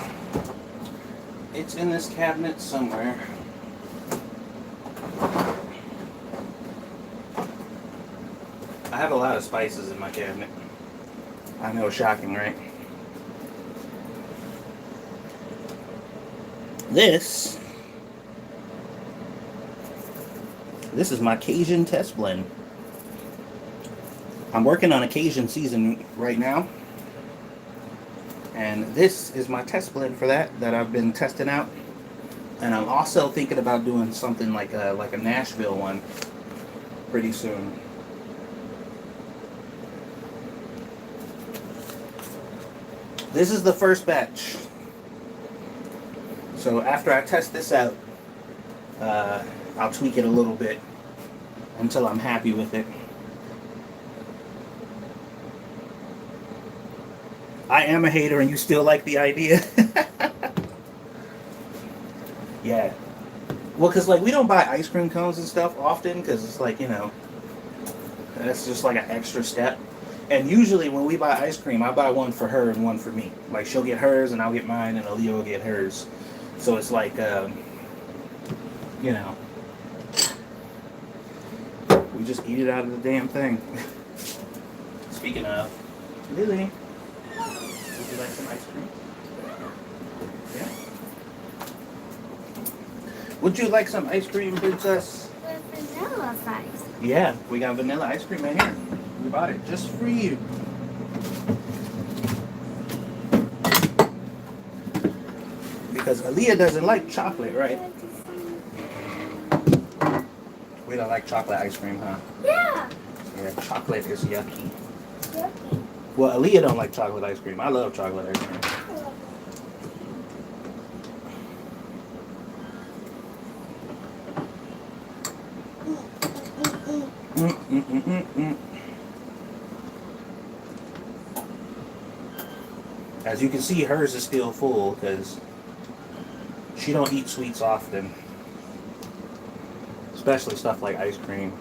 It's in this cabinet somewhere. I have a lot of spices in my cabinet. I know, shocking, right? This is my Cajun test blend. I'm working on a Cajun season right now. And this is my test blend for that I've been testing out. And I'm also thinking about doing something like a Nashville one pretty soon. This is the first batch. So after I test this out, I'll tweak it a little bit until I'm happy with it. I am a hater and you still like the idea? Yeah. Well, because like we don't buy ice cream cones and stuff often because it's like, you know, that's just like an extra step. And usually when we buy ice cream, I buy one for her and one for me. Like she'll get hers and I'll get mine and Aliyah will get hers. So it's like, you know, we just eat it out of the damn thing. Speaking of, Lily, would you like some ice cream? Yeah. Would you like some ice cream, princess? With vanilla ice. Yeah, we got vanilla ice cream right here. We bought it just for you. Because Aliyah doesn't like chocolate, right? We don't like chocolate ice cream, huh? Yeah. Yeah, chocolate is yucky. Yucky. Well, Aliyah don't like chocolate ice cream. I love chocolate ice cream. As you can see, hers is still full because she don't eat sweets often, especially stuff like ice cream.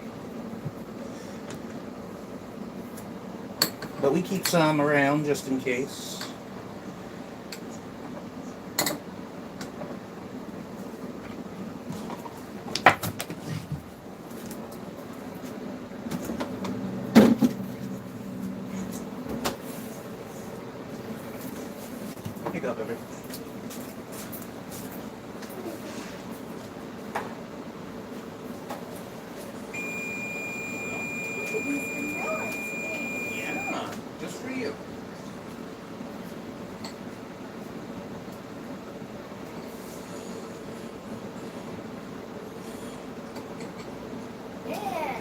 But we keep some around just in case. Here you go, baby. Yeah, just for you. Yeah.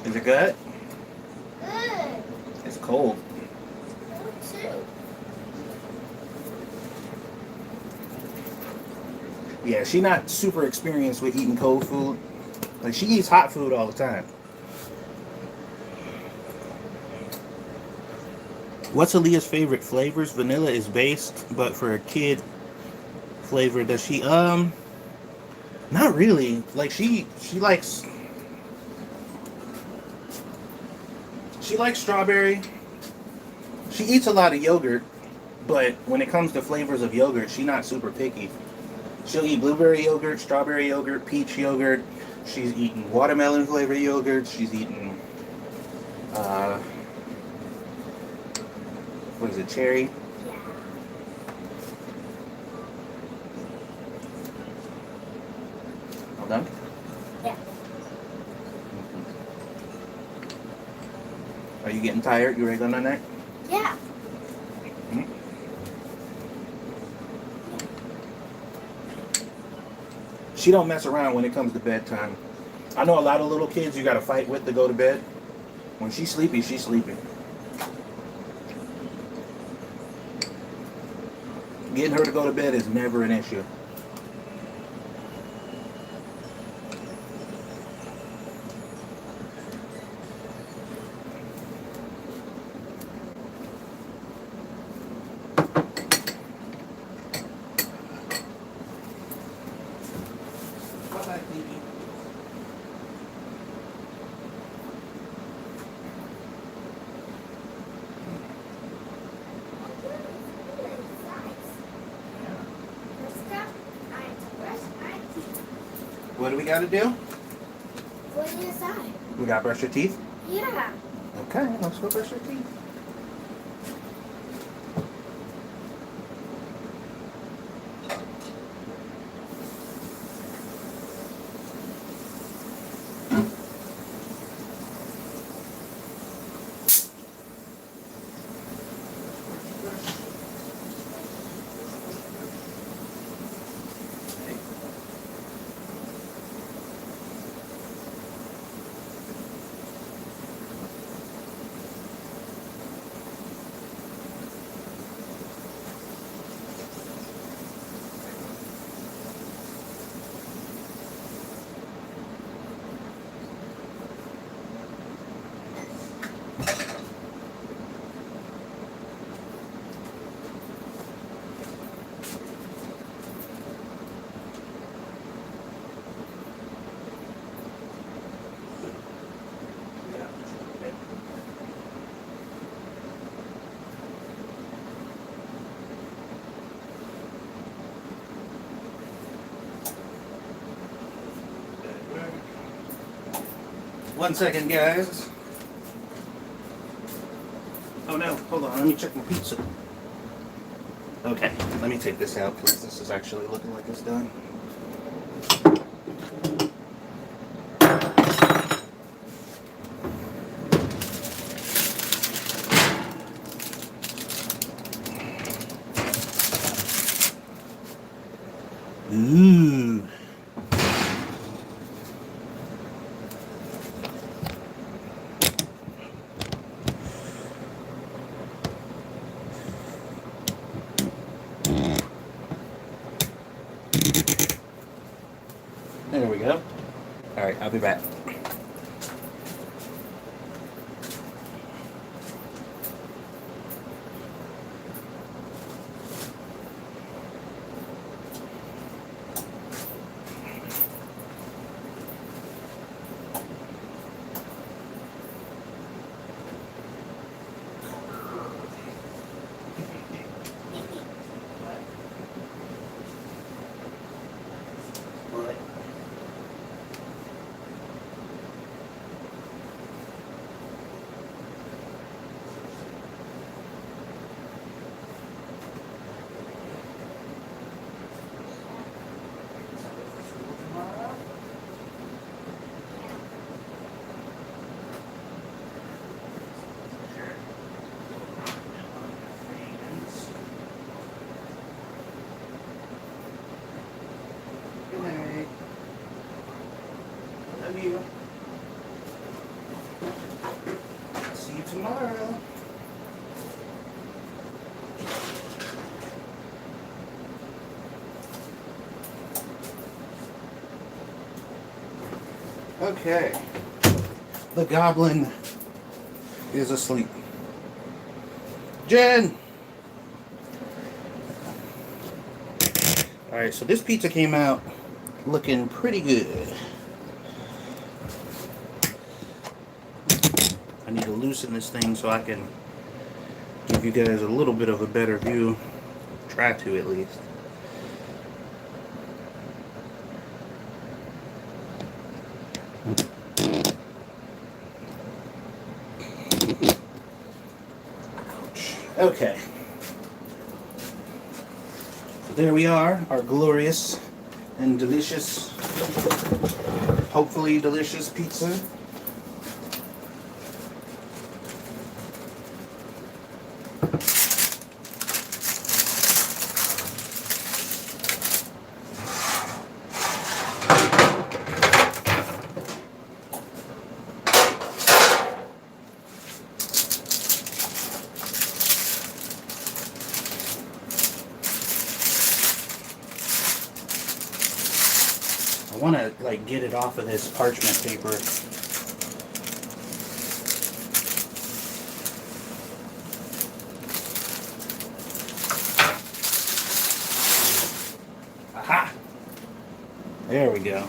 Is it good? Good. It's cold. Good too. Yeah, she's not super experienced with eating cold food. Like, she eats hot food all the time. What's Aliyah's favorite flavors? Vanilla is based, but for a kid, flavor does she? Not really. Like she likes strawberry. She eats a lot of yogurt, but when it comes to flavors of yogurt, she's not super picky. She'll eat blueberry yogurt, strawberry yogurt, peach yogurt. She's eaten watermelon flavored yogurt. She's eaten what is it, cherry? Yeah. All done? Yeah. Are you getting tired? You ready to go on there? Yeah. She don't mess around when it comes to bedtime. I know a lot of little kids you got to fight with to go to bed. When she's sleepy, she's sleepy. Getting her to go to bed is never an issue. What do we got to do? What is inside? We got to brush your teeth? Yeah. Okay, let's go brush your teeth. One second, guys. Oh no, hold on, let me check my pizza. Okay, let me take this out because this is actually looking like it's done. Ooh. There we go. All right, I'll be back. Love you. See you tomorrow. Okay. The goblin is asleep. Jen! Alright, so this pizza came out looking pretty good. I need to loosen this thing so I can give you guys a little bit of a better view. Try to, at least. Okay. So there we are, our glorious and delicious, hopefully delicious pizza. I want to like get it off of this parchment paper. Aha! There we go.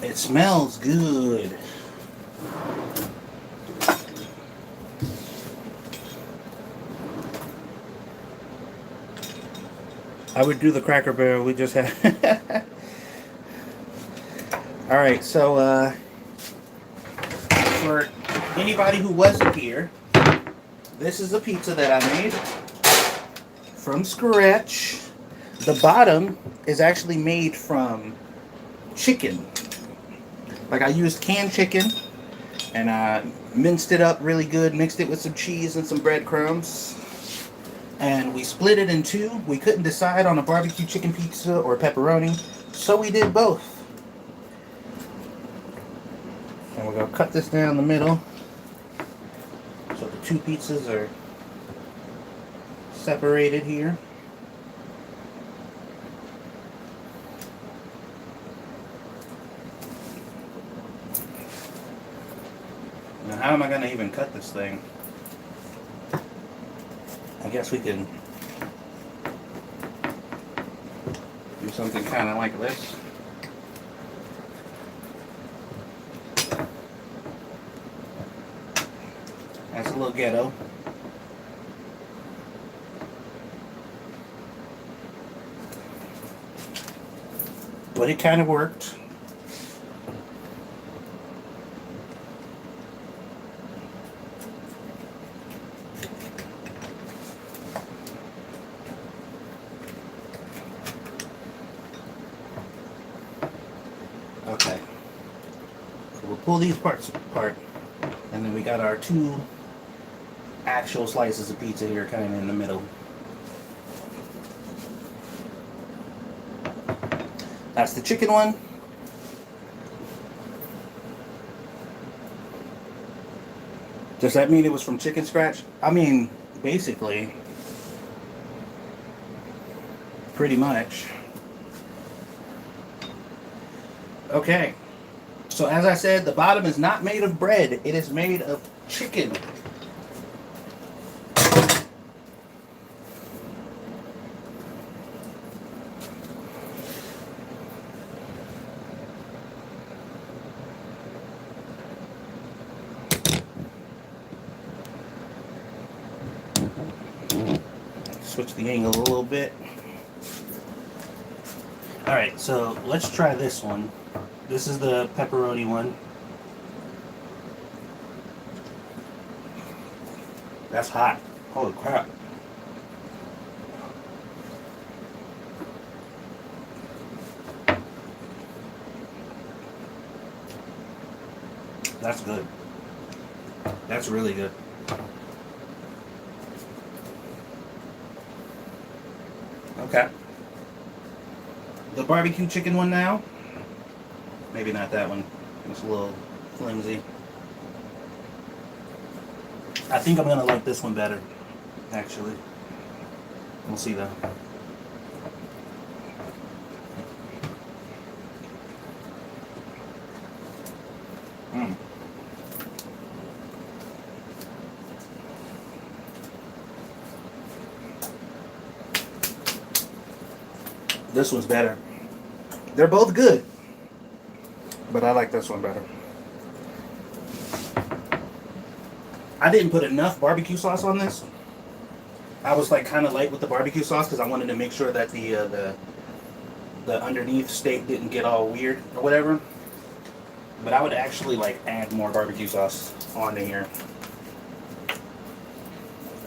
It smells good. I would do the Cracker Barrel. We just had. Alright, so for anybody who wasn't here, this is a pizza that I made from scratch. The bottom is actually made from chicken. Like I used canned chicken and I minced it up really good, mixed it with some cheese and some breadcrumbs. And we split it in two. We couldn't decide on a barbecue chicken pizza or pepperoni, so we did both. And we're going to cut this down the middle so the two pizzas are separated here. Now how am I going to even cut this thing? I guess we can do something kind of like this. That's a little ghetto. But it kind of worked. Okay. So we'll pull these parts apart, and then we got our two actual slices of pizza here kind of in the middle. That's the chicken one. Does that mean it was from chicken scratch? I mean, basically, pretty much. Okay, so as I said, the bottom is not made of bread, it is made of chicken. Switch the angle a little bit. Alright, so let's try this one. This is the pepperoni one. That's hot. Holy crap. That's good. That's really good. Okay. The barbecue chicken one now. Maybe not that one. It's a little flimsy. I think I'm gonna like this one better, actually. We'll see though. This one's better. They're both good, but I like this one better. I didn't put enough barbecue sauce on this. I was like kind of light with the barbecue sauce because I wanted to make sure that the underneath steak didn't get all weird or whatever. But I would actually like add more barbecue sauce on here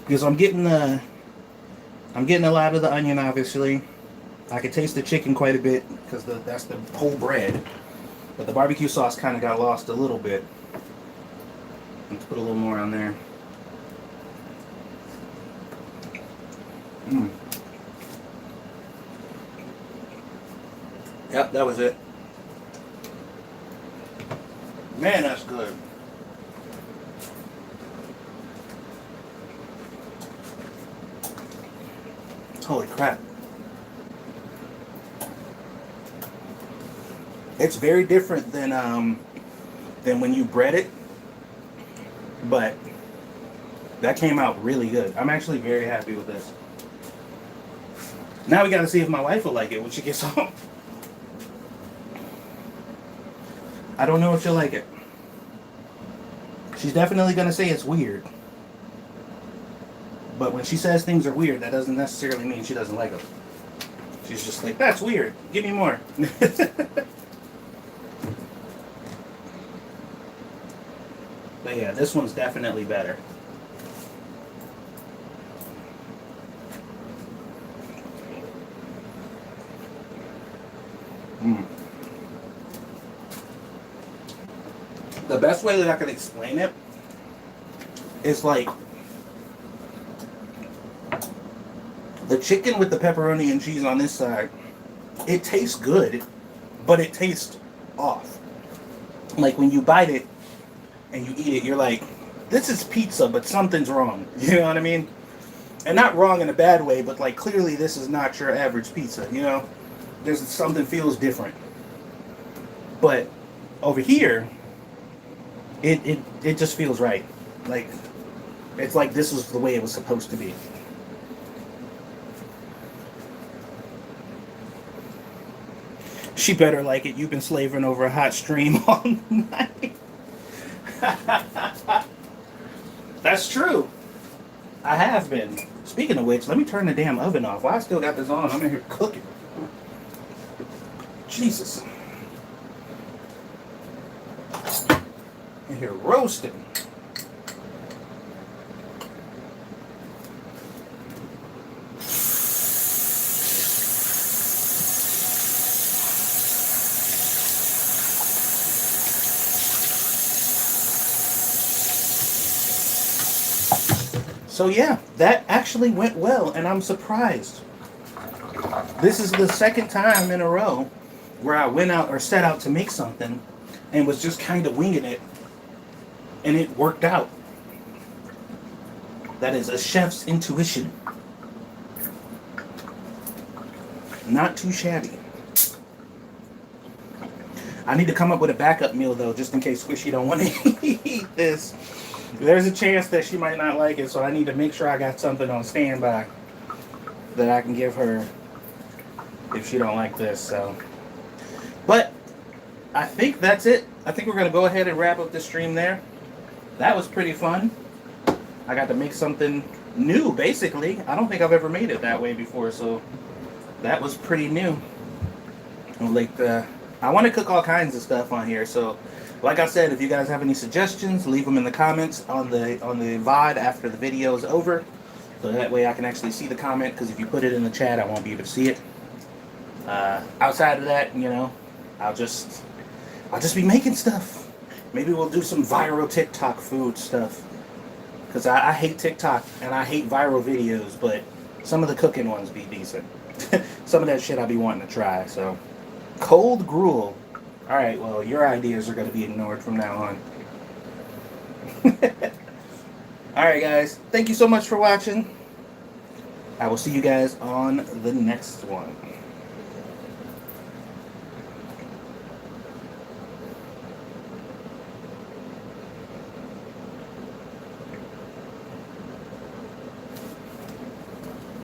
because I'm getting a lot of the onion. Obviously, I could taste the chicken quite a bit because that's the whole bread. But the barbecue sauce kind of got lost a little bit. Let's put a little more on there. Yep, that was it. Man, that's good. Holy crap. It's very different than when you bread it, but that came out really good. I'm actually very happy with this. Now we gotta see if my wife will like it when she gets home. I don't know if she'll like it. She's definitely gonna say it's weird. But when she says things are weird, that doesn't necessarily mean she doesn't like them. She's just like, that's weird. Give me more. But yeah, this one's definitely better. The best way that I can explain it is like the chicken with the pepperoni and cheese on this side. It tastes good, but it tastes off. Like when you bite it and you eat it, you're like, this is pizza, but something's wrong. You know what I mean? And not wrong in a bad way, but like clearly this is not your average pizza, you know? There's something feels different. But over here, it just feels right. Like, it's like this was the way it was supposed to be. She better like it. You've been slaving over a hot stream all night. That's true. I have been. Speaking of which, let me turn the damn oven off. Why I still got this on? I'm in here cooking. Jesus. In here roasting. So yeah, that actually went well, and I'm surprised. This is the second time in a row where I went out or set out to make something and was just kind of winging it, and it worked out. That is a chef's intuition. Not too shabby. I need to come up with a backup meal though, just in case Squishy don't want to eat this. There's a chance that she might not like it, so I need to make sure I got something on standby that I can give her if she don't like this. So, but I think that's it. I think we're gonna go ahead and wrap up the stream there. That was pretty fun. I got to make something new, basically. I don't think I've ever made it that way before, so that was pretty new. Like I want to cook all kinds of stuff on here, so like I said, if you guys have any suggestions, leave them in the comments on the VOD after the video is over, so that way I can actually see the comment. Because if you put it in the chat, I won't be able to see it. Outside of that, you know, I'll just be making stuff. Maybe we'll do some viral TikTok food stuff. Because I hate TikTok and I hate viral videos, but some of the cooking ones be decent. Some of that shit I be wanting to try. So, cold gruel. Alright, well, your ideas are going to be ignored from now on. Alright, guys. Thank you so much for watching. I will see you guys on the next one.